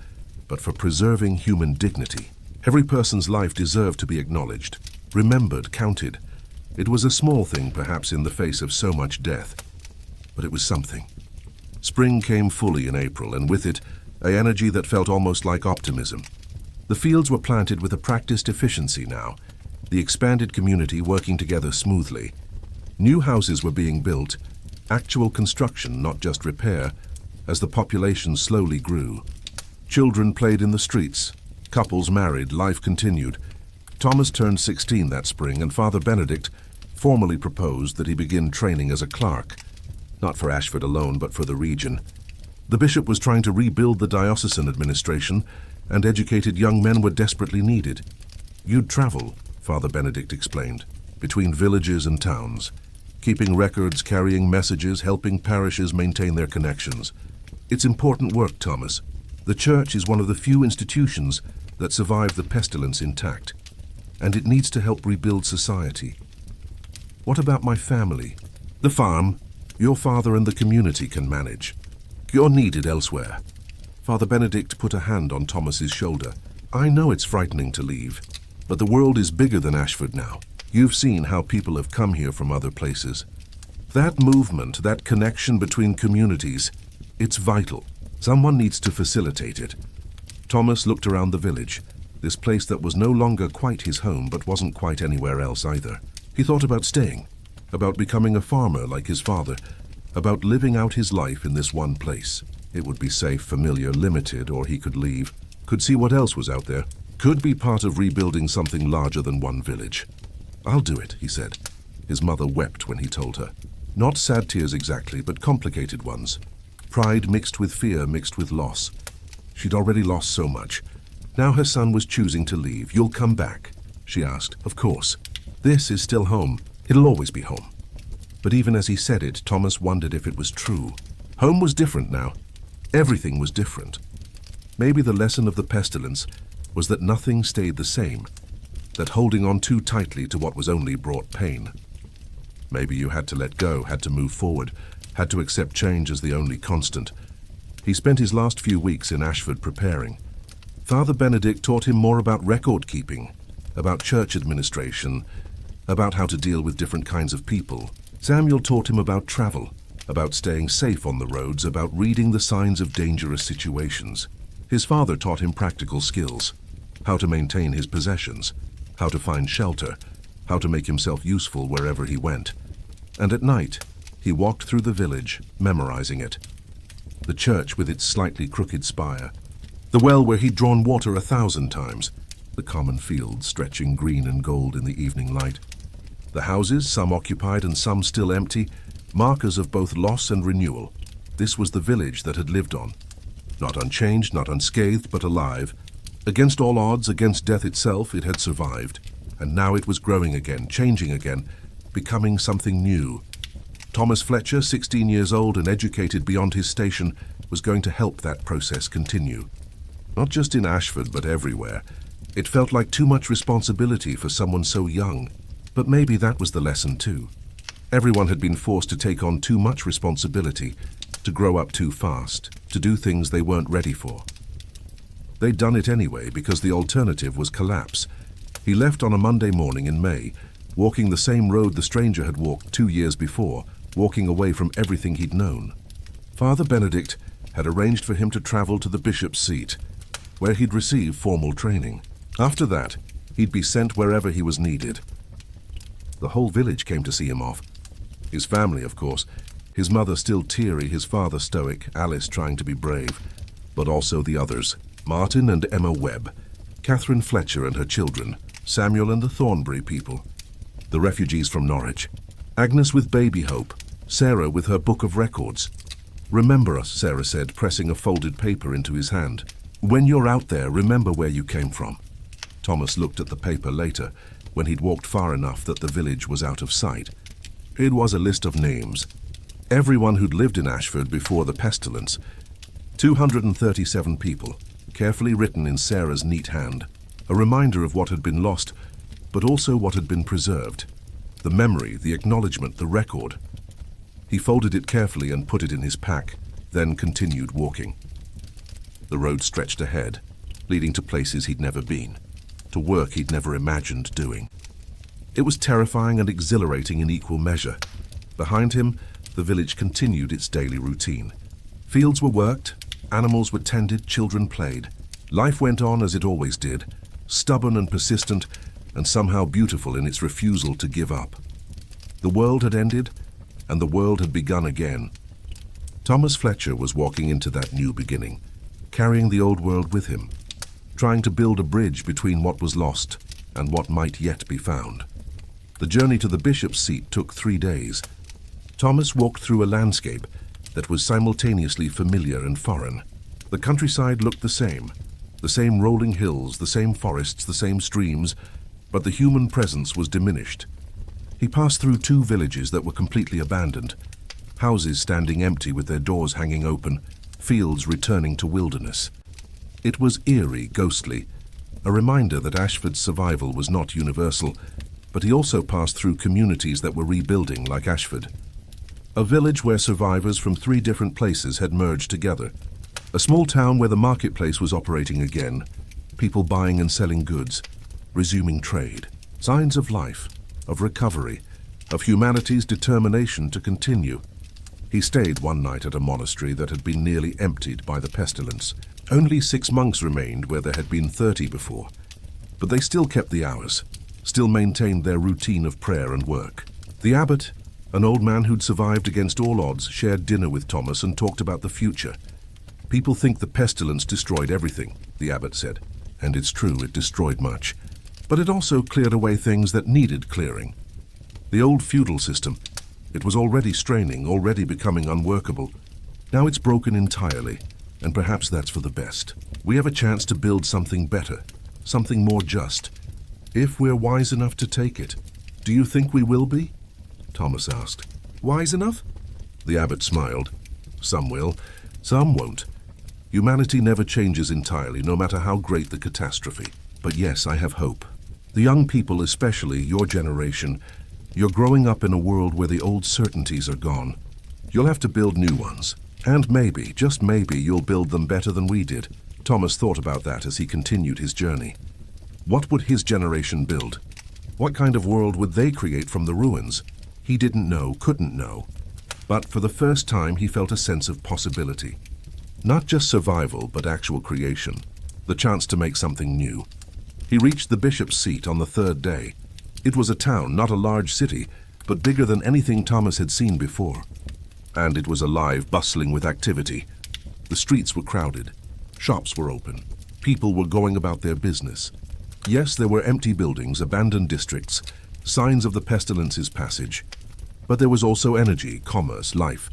but for preserving human dignity. Every person's life deserved to be acknowledged, remembered, counted. It was a small thing, perhaps, in the face of so much death, but it was something. Spring came fully in April, and with it, an energy that felt almost like optimism. The fields were planted with a practiced efficiency now, the expanded community working together smoothly. New houses were being built, actual construction, not just repair, as the population slowly grew. Children played in the streets, couples married, life continued. Thomas turned 16 that spring, and Father Benedict formally proposed that he begin training as a clerk, not for Ashford alone, but for the region. The bishop was trying to rebuild the diocesan administration, and educated young men were desperately needed. You'd travel, Father Benedict explained, between villages and towns, keeping records, carrying messages, helping parishes maintain their connections. It's important work, Thomas. The church is one of the few institutions that survived the pestilence intact, and it needs to help rebuild society. What about my family? The farm, your father and the community can manage. You're needed elsewhere. Father Benedict put a hand on Thomas's shoulder. I know it's frightening to leave, but the world is bigger than Ashford now. You've seen how people have come here from other places. That movement, that connection between communities, it's vital. Someone needs to facilitate it. Thomas looked around the village, this place that was no longer quite his home, but wasn't quite anywhere else either. He thought about staying, about becoming a farmer like his father, about living out his life in this one place. It would be safe, familiar, limited, or he could leave, could see what else was out there, could be part of rebuilding something larger than one village. I'll do it, he said. His mother wept when he told her. Not sad tears exactly, but complicated ones. Pride mixed with fear, mixed with loss. She'd already lost so much. Now her son was choosing to leave. You'll come back, she asked. Of course. This is still home. It'll always be home. But even as he said it, Thomas wondered if it was true. Home was different now. Everything was different. Maybe the lesson of the pestilence was that nothing stayed the same, that holding on too tightly to what was only brought pain. Maybe you had to let go, had to move forward, had to accept change as the only constant. He spent his last few weeks in Ashford preparing. Father Benedict taught him more about record keeping, about church administration, about how to deal with different kinds of people. Samuel taught him about travel, about staying safe on the roads, about reading the signs of dangerous situations. His father taught him practical skills, how to maintain his possessions, how to find shelter, how to make himself useful wherever he went. And at night, he walked through the village, memorizing it. The church with its slightly crooked spire, the well where he'd drawn water 1,000 times, the common fields stretching green and gold in the evening light. The houses, some occupied and some still empty, markers of both loss and renewal. This was the village that had lived on. Not unchanged, not unscathed, but alive. Against all odds, against death itself, it had survived. And now it was growing again, changing again, becoming something new. Thomas Fletcher, 16 years old and educated beyond his station, was going to help that process continue. Not just in Ashford, but everywhere. It felt like too much responsibility for someone so young. But maybe that was the lesson too. Everyone had been forced to take on too much responsibility, to grow up too fast, to do things they weren't ready for. They'd done it anyway because the alternative was collapse. He left on a Monday morning in May, walking the same road the stranger had walked 2 years before, walking away from everything he'd known. Father Benedict had arranged for him to travel to the bishop's seat, where he'd receive formal training. After that, he'd be sent wherever he was needed. The whole village came to see him off. His family, of course, his mother still teary, his father stoic, Alice trying to be brave, but also the others, Martin and Emma Webb, Catherine Fletcher and her children, Samuel and the Thornbury people, the refugees from Norwich, Agnes with baby Hope, Sarah with her book of records. "Remember us," Sarah said, pressing a folded paper into his hand. "When you're out there, remember where you came from." Thomas looked at the paper later, when he'd walked far enough that the village was out of sight. It was a list of names. Everyone who'd lived in Ashford before the pestilence. 237 people, carefully written in Sarah's neat hand. A reminder of what had been lost, but also what had been preserved. The memory, the acknowledgement, the record. He folded it carefully and put it in his pack, then continued walking. The road stretched ahead, leading to places he'd never been, to work he'd never imagined doing. It was terrifying and exhilarating in equal measure. Behind him, the village continued its daily routine. Fields were worked, animals were tended, children played. Life went on as it always did, stubborn and persistent, and somehow beautiful in its refusal to give up. The world had ended, and the world had begun again. Thomas Fletcher was walking into that new beginning, carrying the old world with him, trying to build a bridge between what was lost and what might yet be found. The journey to the bishop's seat took 3 days. Thomas walked through a landscape that was simultaneously familiar and foreign. The countryside looked the same rolling hills, the same forests, the same streams, but the human presence was diminished. He passed through 2 villages that were completely abandoned, houses standing empty with their doors hanging open, fields returning to wilderness. It was eerie, ghostly, a reminder that Ashford's survival was not universal, but he also passed through communities that were rebuilding like Ashford. A village where survivors from 3 different places had merged together. A small town where the marketplace was operating again, people buying and selling goods, resuming trade. Signs of life, of recovery, of humanity's determination to continue. He stayed one night at a monastery that had been nearly emptied by the pestilence. Only 6 monks remained where there had been 30 before, but they still kept the hours, still maintained their routine of prayer and work. The abbot, an old man who'd survived against all odds, shared dinner with Thomas and talked about the future. "People think the pestilence destroyed everything," the abbot said, and it's true, it destroyed much. But it also cleared away things that needed clearing. The old feudal system, it was already straining, already becoming unworkable. Now it's broken entirely, and perhaps that's for the best. We have a chance to build something better, something more just, if we're wise enough to take it. Do you think we will be? Thomas asked. Wise enough? The abbot smiled. Some will, some won't. Humanity never changes entirely, no matter how great the catastrophe. But yes, I have hope. The young people, especially your generation, you're growing up in a world where the old certainties are gone. You'll have to build new ones. And maybe, just maybe, you'll build them better than we did. Thomas thought about that as he continued his journey. What would his generation build? What kind of world would they create from the ruins? He didn't know, couldn't know. But for the first time, he felt a sense of possibility. Not just survival, but actual creation. The chance to make something new. He reached the bishop's seat on the third day. It was a town, not a large city, but bigger than anything Thomas had seen before. And it was alive, bustling with activity. The streets were crowded. Shops were open. People were going about their business. Yes, there were empty buildings, abandoned districts, signs of the pestilence's passage. But there was also energy, commerce, life.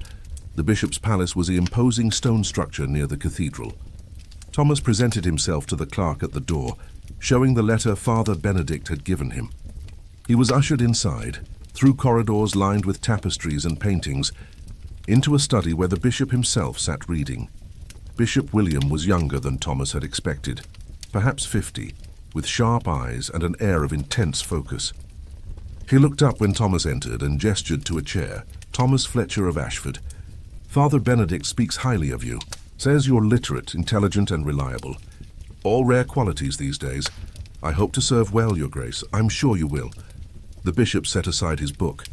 The bishop's palace was the imposing stone structure near the cathedral. Thomas presented himself to the clerk at the door, showing the letter Father Benedict had given him. He was ushered inside, through corridors lined with tapestries and paintings, into a study where the bishop himself sat reading. Bishop William was younger than Thomas had expected, perhaps 50, with sharp eyes and an air of intense focus. He looked up when Thomas entered and gestured to a chair. Thomas Fletcher of Ashford. Father Benedict speaks highly of you, says you're literate, intelligent and reliable. All rare qualities these days. I hope to serve well, Your Grace. I'm sure you will. The bishop set aside his book.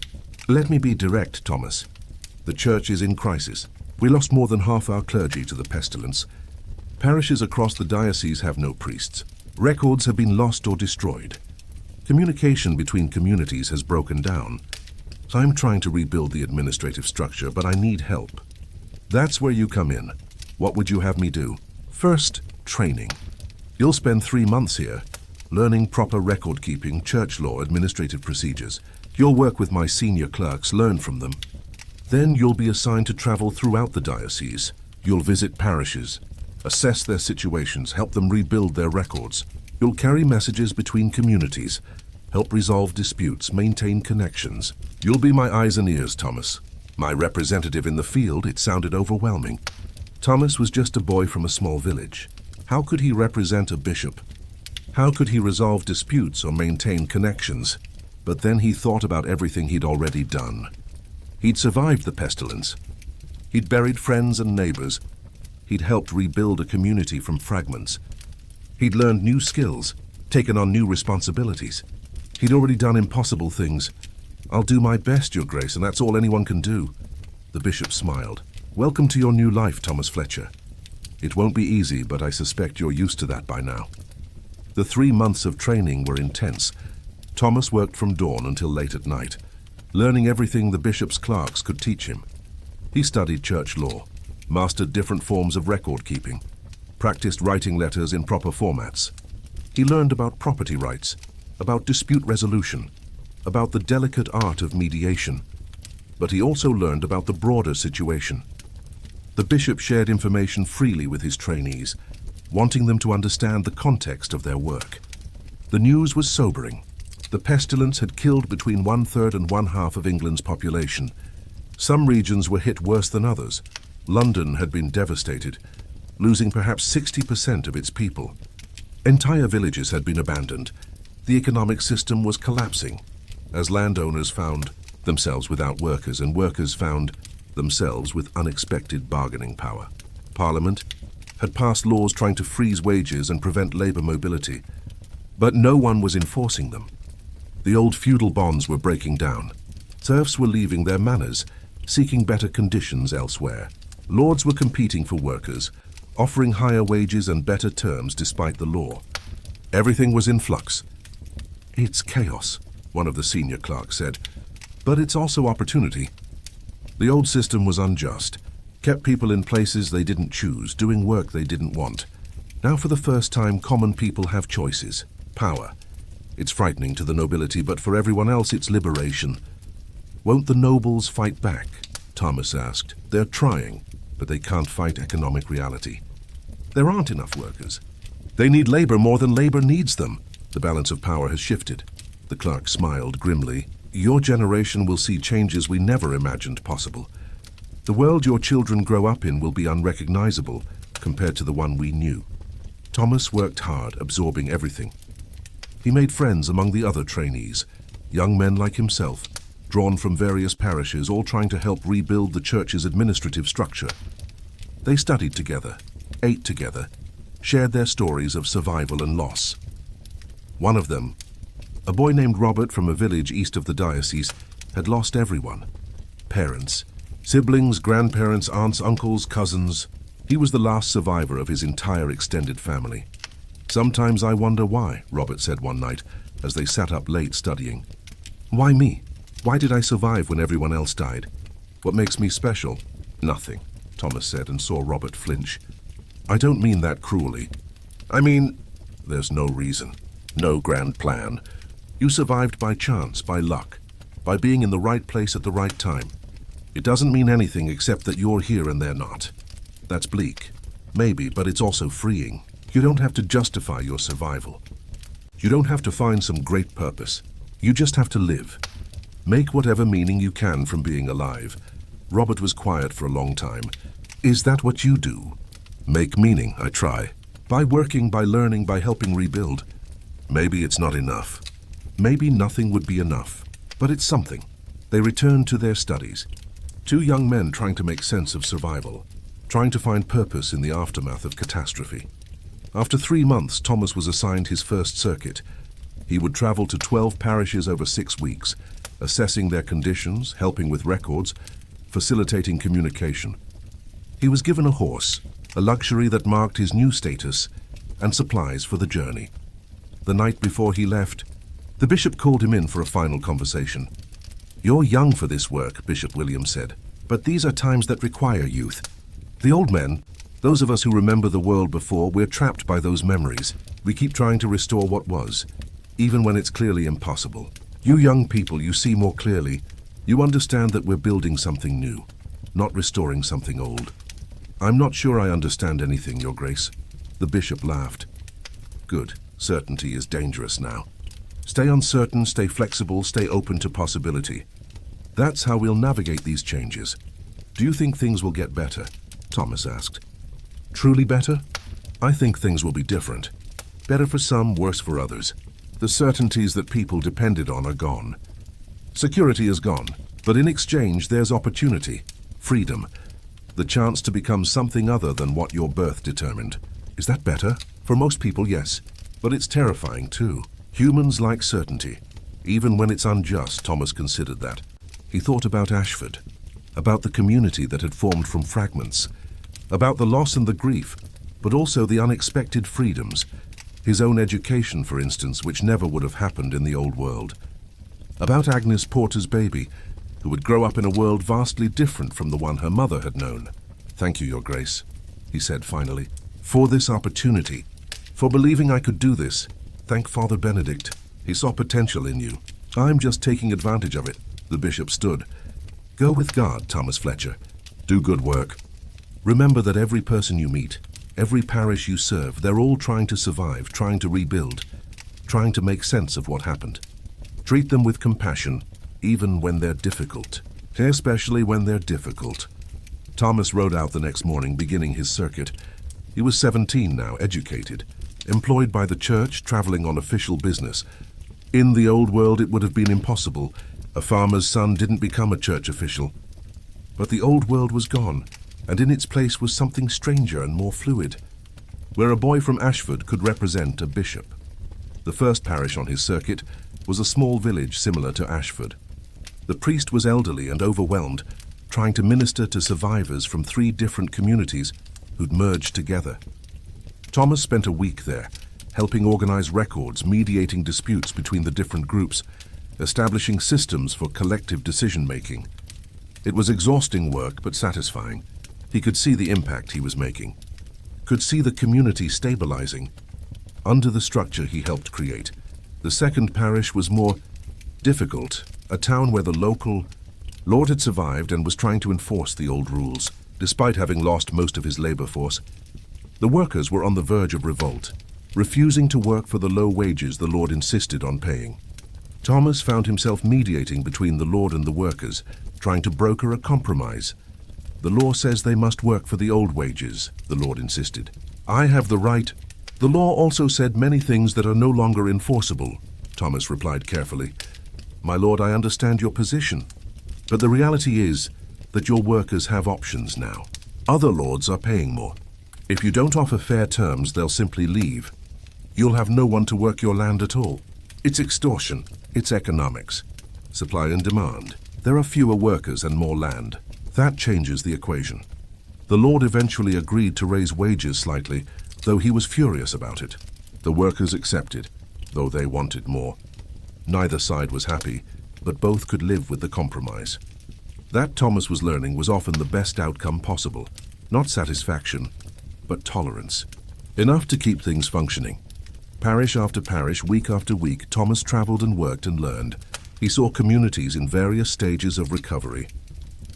Let me be direct, Thomas. The church is in crisis. We lost more than half our clergy to the pestilence. Parishes across the diocese have no priests. Records have been lost or destroyed. Communication between communities has broken down. So I'm trying to rebuild the administrative structure, but I need help. That's where you come in. What would you have me do? First, training. You'll spend 3 months here, learning proper record-keeping, church law, administrative procedures. You'll work with my senior clerks, learn from them. Then you'll be assigned to travel throughout the diocese. You'll visit parishes, assess their situations, help them rebuild their records. You'll carry messages between communities, help resolve disputes, maintain connections. You'll be my eyes and ears, Thomas. My representative in the field, it sounded overwhelming. Thomas was just a boy from a small village. How could he represent a bishop? How could he resolve disputes or maintain connections? But then he thought about everything he'd already done. He'd survived the pestilence. He'd buried friends and neighbors. He'd helped rebuild a community from fragments. He'd learned new skills, taken on new responsibilities. He'd already done impossible things. I'll do my best, Your Grace, and that's all anyone can do. The bishop smiled. Welcome to your new life, Thomas Fletcher. It won't be easy, but I suspect you're used to that by now. The 3 months of training were intense. Thomas worked from dawn until late at night, learning everything the bishop's clerks could teach him. He studied church law, mastered different forms of record-keeping, practiced writing letters in proper formats. He learned about property rights, about dispute resolution, about the delicate art of mediation. But he also learned about the broader situation. The bishop shared information freely with his trainees, wanting them to understand the context of their work. The news was sobering. The pestilence had killed between 1/3 and 1/2 of England's population. Some regions were hit worse than others. London had been devastated, losing perhaps 60% of its people. Entire villages had been abandoned. The economic system was collapsing, as landowners found themselves without workers, and workers found themselves with unexpected bargaining power. Parliament had passed laws trying to freeze wages and prevent labor mobility, but no one was enforcing them. The old feudal bonds were breaking down. Serfs were leaving their manors, seeking better conditions elsewhere. Lords were competing for workers, offering higher wages and better terms despite the law. Everything was in flux. It's chaos, one of the senior clerks said, but it's also opportunity. The old system was unjust, kept people in places they didn't choose, doing work they didn't want. Now for the first time, common people have choices, power. It's frightening to the nobility, but for everyone else it's liberation. Won't the nobles fight back? Thomas asked. They're trying, but they can't fight economic reality. There aren't enough workers. They need labor more than labor needs them. The balance of power has shifted. The clerk smiled grimly. Your generation will see changes we never imagined possible. The world your children grow up in will be unrecognizable compared to the one we knew. Thomas worked hard, absorbing everything. He made friends among the other trainees, young men like himself, drawn from various parishes, all trying to help rebuild the church's administrative structure. They studied together, ate together, shared their stories of survival and loss. One of them, a boy named Robert from a village east of the diocese, had lost everyone. Parents, siblings, grandparents, aunts, uncles, cousins. He was the last survivor of his entire extended family. "Sometimes I wonder why," Robert said one night as they sat up late studying. "Why me? Why did I survive when everyone else died? What makes me special?" "Nothing," Thomas said and saw Robert flinch. "I don't mean that cruelly. I mean, there's no reason, no grand plan. You survived by chance, by luck, by being in the right place at the right time. It doesn't mean anything except that you're here and they're not. That's bleak, maybe, but it's also freeing. You don't have to justify your survival. You don't have to find some great purpose. You just have to live. Make whatever meaning you can from being alive." Robert was quiet for a long time. "Is that what you do?" "Make meaning, I try. By working, by learning, by helping rebuild. Maybe it's not enough. Maybe nothing would be enough. But it's something." They returned to their studies. Two young men trying to make sense of survival, trying to find purpose in the aftermath of catastrophe. After 3 months, Thomas was assigned his first circuit. He would travel to 12 parishes over 6 weeks, assessing their conditions, helping with records, facilitating communication. He was given a horse, a luxury that marked his new status, and supplies for the journey. The night before he left, the bishop called him in for a final conversation. "You're young for this work," Bishop William said, "but these are times that require youth. The old men, those of us who remember the world before, we're trapped by those memories. We keep trying to restore what was, even when it's clearly impossible. You young people, you see more clearly. You understand that we're building something new, not restoring something old." "I'm not sure I understand anything, Your Grace." The bishop laughed. "Good. Certainty is dangerous now. Stay uncertain, stay flexible, stay open to possibility. That's how we'll navigate these changes." "Do you think things will get better?" Thomas asked. "Truly better? I think things will be different. Better for some, worse for others. The certainties that people depended on are gone. Security is gone, but in exchange there's opportunity, freedom, the chance to become something other than what your birth determined. Is that better? For most people, yes, but it's terrifying too. Humans like certainty, even when it's unjust." Thomas considered that. He thought about Ashford, about the community that had formed from fragments, about the loss and the grief, but also the unexpected freedoms. His own education, for instance, which never would have happened in the old world. About Agnes Porter's baby, who would grow up in a world vastly different from the one her mother had known. "Thank you, Your Grace," he said finally, "for this opportunity, for believing I could do this. Thank Father Benedict. He saw potential in you. I'm just taking advantage of it." The bishop stood. "Go with God, Thomas Fletcher. Do good work. Remember that every person you meet, every parish you serve, they're all trying to survive, trying to rebuild, trying to make sense of what happened. Treat them with compassion, even when they're difficult, especially when they're difficult." Thomas rode out the next morning, beginning his circuit. He was 17 now, educated, employed by the church, traveling on official business. In the old world, it would have been impossible. A farmer's son didn't become a church official. But the old world was gone, and in its place was something stranger and more fluid, where a boy from Ashford could represent a bishop. The first parish on his circuit was a small village similar to Ashford. The priest was elderly and overwhelmed, trying to minister to survivors from 3 different communities who'd merged together. Thomas spent a week there, helping organize records, mediating disputes between the different groups, establishing systems for collective decision-making. It was exhausting work, but satisfying. He could see the impact he was making, could see the community stabilizing under the structure he helped create. The second parish was more difficult, a town where the local lord had survived and was trying to enforce the old rules, despite having lost most of his labor force. The workers were on the verge of revolt, refusing to work for the low wages the Lord insisted on paying. Thomas found himself mediating between the Lord and the workers, trying to broker a compromise. "The law says they must work for the old wages," the Lord insisted. "I have the right." "The law also said many things that are no longer enforceable," Thomas replied carefully. "My lord, I understand your position, but the reality is that your workers have options now. Other lords are paying more. If you don't offer fair terms, they'll simply leave. You'll have no one to work your land at all. It's extortion. It's economics. Supply and demand. There are fewer workers and more land. That changes the equation. The Lord eventually agreed to raise wages slightly, though he was furious about it. The workers accepted, though they wanted more. Neither side was happy, but both could live with the compromise. That, Thomas was learning, was often the best outcome possible. Not satisfaction, but tolerance. Enough to keep things functioning. Parish after parish, week after week, Thomas traveled and worked and learned. He saw communities in various stages of recovery.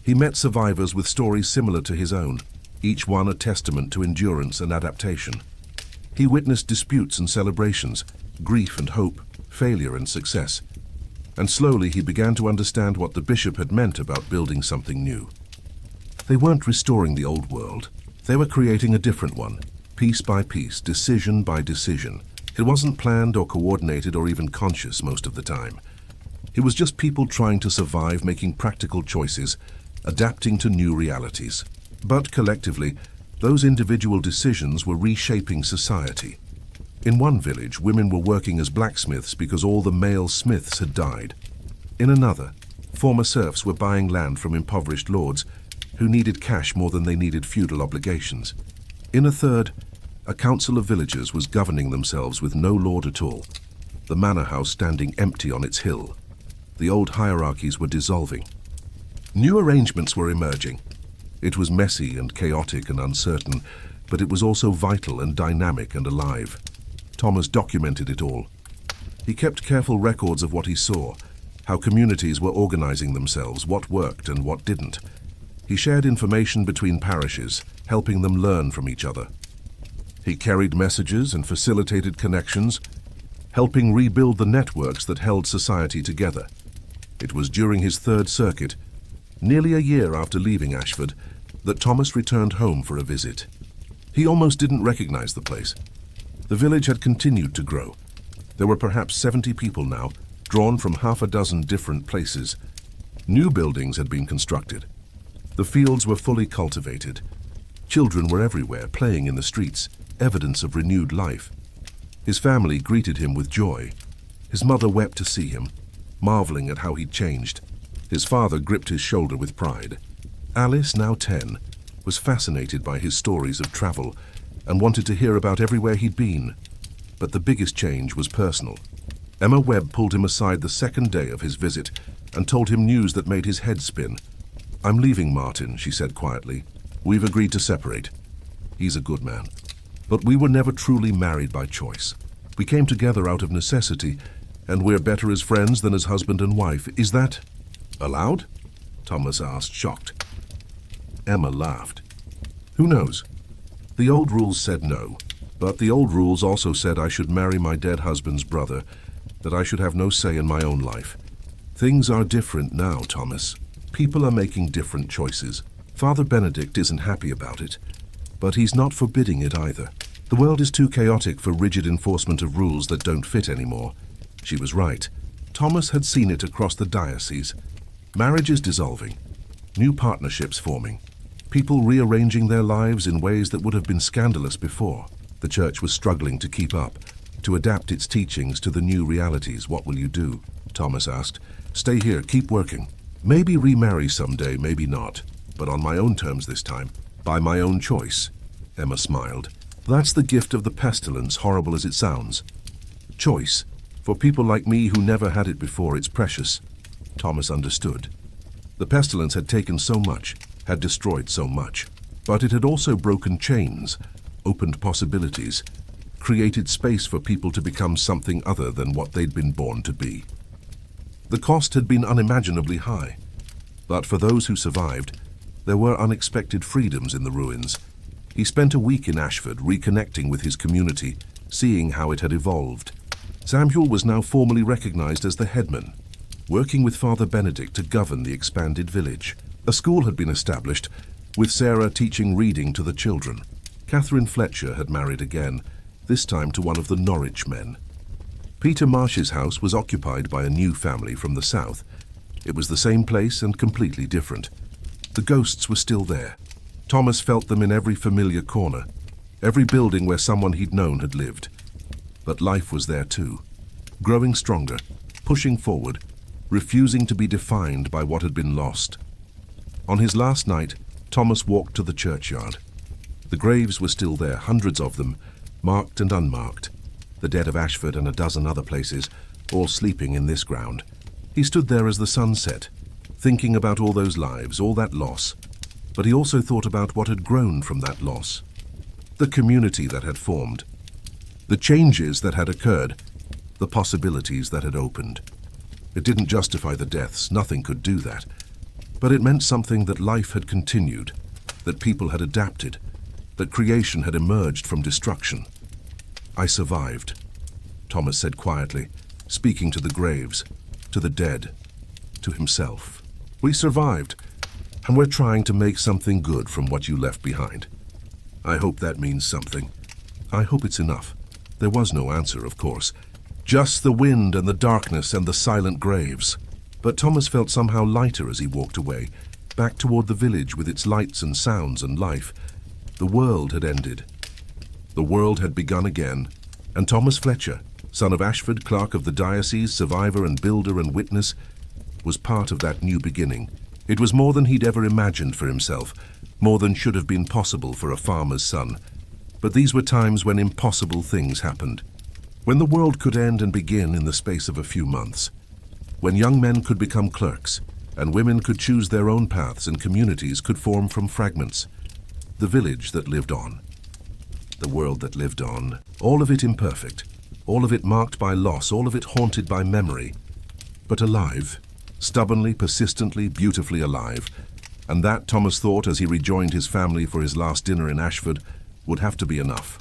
He met survivors with stories similar to his own, each one a testament to endurance and adaptation. He witnessed disputes and celebrations, grief and hope, failure and success. And slowly he began to understand what the bishop had meant about building something new. They weren't restoring the old world. They were creating a different one, piece by piece, decision by decision. It wasn't planned or coordinated or even conscious most of the time. It was just people trying to survive, making practical choices, adapting to new realities. But collectively, those individual decisions were reshaping society. In one village, women were working as blacksmiths because all the male smiths had died. In another, former serfs were buying land from impoverished lords who needed cash more than they needed feudal obligations. In a third, a council of villagers was governing themselves with no lord at all, the manor house standing empty on its hill. The old hierarchies were dissolving. New arrangements were emerging. It was messy and chaotic and uncertain, but it was also vital and dynamic and alive. Thomas documented it all. He kept careful records of what he saw, how communities were organizing themselves, what worked and what didn't. He shared information between parishes, helping them learn from each other. He carried messages and facilitated connections, helping rebuild the networks that held society together. It was during his third circuit, nearly a year after leaving Ashford, that Thomas returned home for a visit. He almost didn't recognize the place. The village had continued to grow. There were perhaps 70 people now, drawn from half a dozen different places. New buildings had been constructed. The fields were fully cultivated. Children were everywhere, playing in the streets, evidence of renewed life. His family greeted him with joy. His mother wept to see him, marveling at how he'd changed. His father gripped his shoulder with pride. Alice, now 10, was fascinated by his stories of travel and wanted to hear about everywhere he'd been. But the biggest change was personal. Emma Webb pulled him aside the second day of his visit and told him news that made his head spin. "I'm leaving Martin," she said quietly. "We've agreed to separate. He's a good man. But we were never truly married by choice. We came together out of necessity, and we're better as friends than as husband and wife. Is that allowed?" Thomas asked, shocked. Emma laughed. "Who knows? The old rules said no, but the old rules also said I should marry my dead husband's brother, that I should have no say in my own life. Things are different now, Thomas. People are making different choices. Father Benedict isn't happy about it, but he's not forbidding it either. The world is too chaotic for rigid enforcement of rules that don't fit anymore." She was right. Thomas had seen it across the diocese. Marriages dissolving, new partnerships forming, people rearranging their lives in ways that would have been scandalous before. The church was struggling to keep up, to adapt its teachings to the new realities. "What will you do?" Thomas asked. "Stay here, keep working. Maybe remarry someday, maybe not, but on my own terms this time, by my own choice." Emma smiled. "That's the gift of the pestilence, horrible as it sounds. Choice. For people like me who never had it before, it's precious." Thomas understood. The pestilence had taken so much, had destroyed so much, but it had also broken chains, opened possibilities, created space for people to become something other than what they'd been born to be. The cost had been unimaginably high, but for those who survived, there were unexpected freedoms in the ruins. He spent a week in Ashford reconnecting with his community, seeing how it had evolved. Samuel was now formally recognized as the headman, working with Father Benedict to govern the expanded village. A school had been established, with Sarah teaching reading to the children. Catherine Fletcher had married again, this time to one of the Norwich men. Peter Marsh's house was occupied by a new family from the south. It was the same place and completely different. The ghosts were still there. Thomas felt them in every familiar corner. every building where someone he'd known had lived. But life was there too, growing stronger, pushing forward, refusing to be defined by what had been lost. On his last night, Thomas walked to the churchyard. The graves were still there, hundreds of them, marked and unmarked. The dead of Ashford and a dozen other places, all sleeping in this ground. He stood there as the sun set, thinking about all those lives, all that loss. But he also thought about what had grown from that loss. The community that had formed. The changes that had occurred. The possibilities that had opened. It didn't justify the deaths, nothing could do that. But it meant something, that life had continued, that people had adapted, that creation had emerged from destruction. "I survived," Thomas said quietly, speaking to the graves, to the dead, to himself. "We survived, and we're trying to make something good from what you left behind. I hope that means something. I hope it's enough." There was no answer, of course. Just the wind and the darkness and the silent graves. But Thomas felt somehow lighter as he walked away, back toward the village with its lights and sounds and life. The world had ended. The world had begun again, and Thomas Fletcher, son of Ashford, clerk of the diocese, survivor and builder and witness, was part of that new beginning. It was more than he'd ever imagined for himself, more than should have been possible for a farmer's son. But these were times when impossible things happened. When the world could end and begin in the space of a few months. When young men could become clerks, and women could choose their own paths, and communities could form from fragments. The village that lived on. The world that lived on. All of it imperfect. All of it marked by loss. All of it haunted by memory. But alive. Stubbornly, persistently, beautifully alive. And that, Thomas thought as he rejoined his family for his last dinner in Ashford, would have to be enough.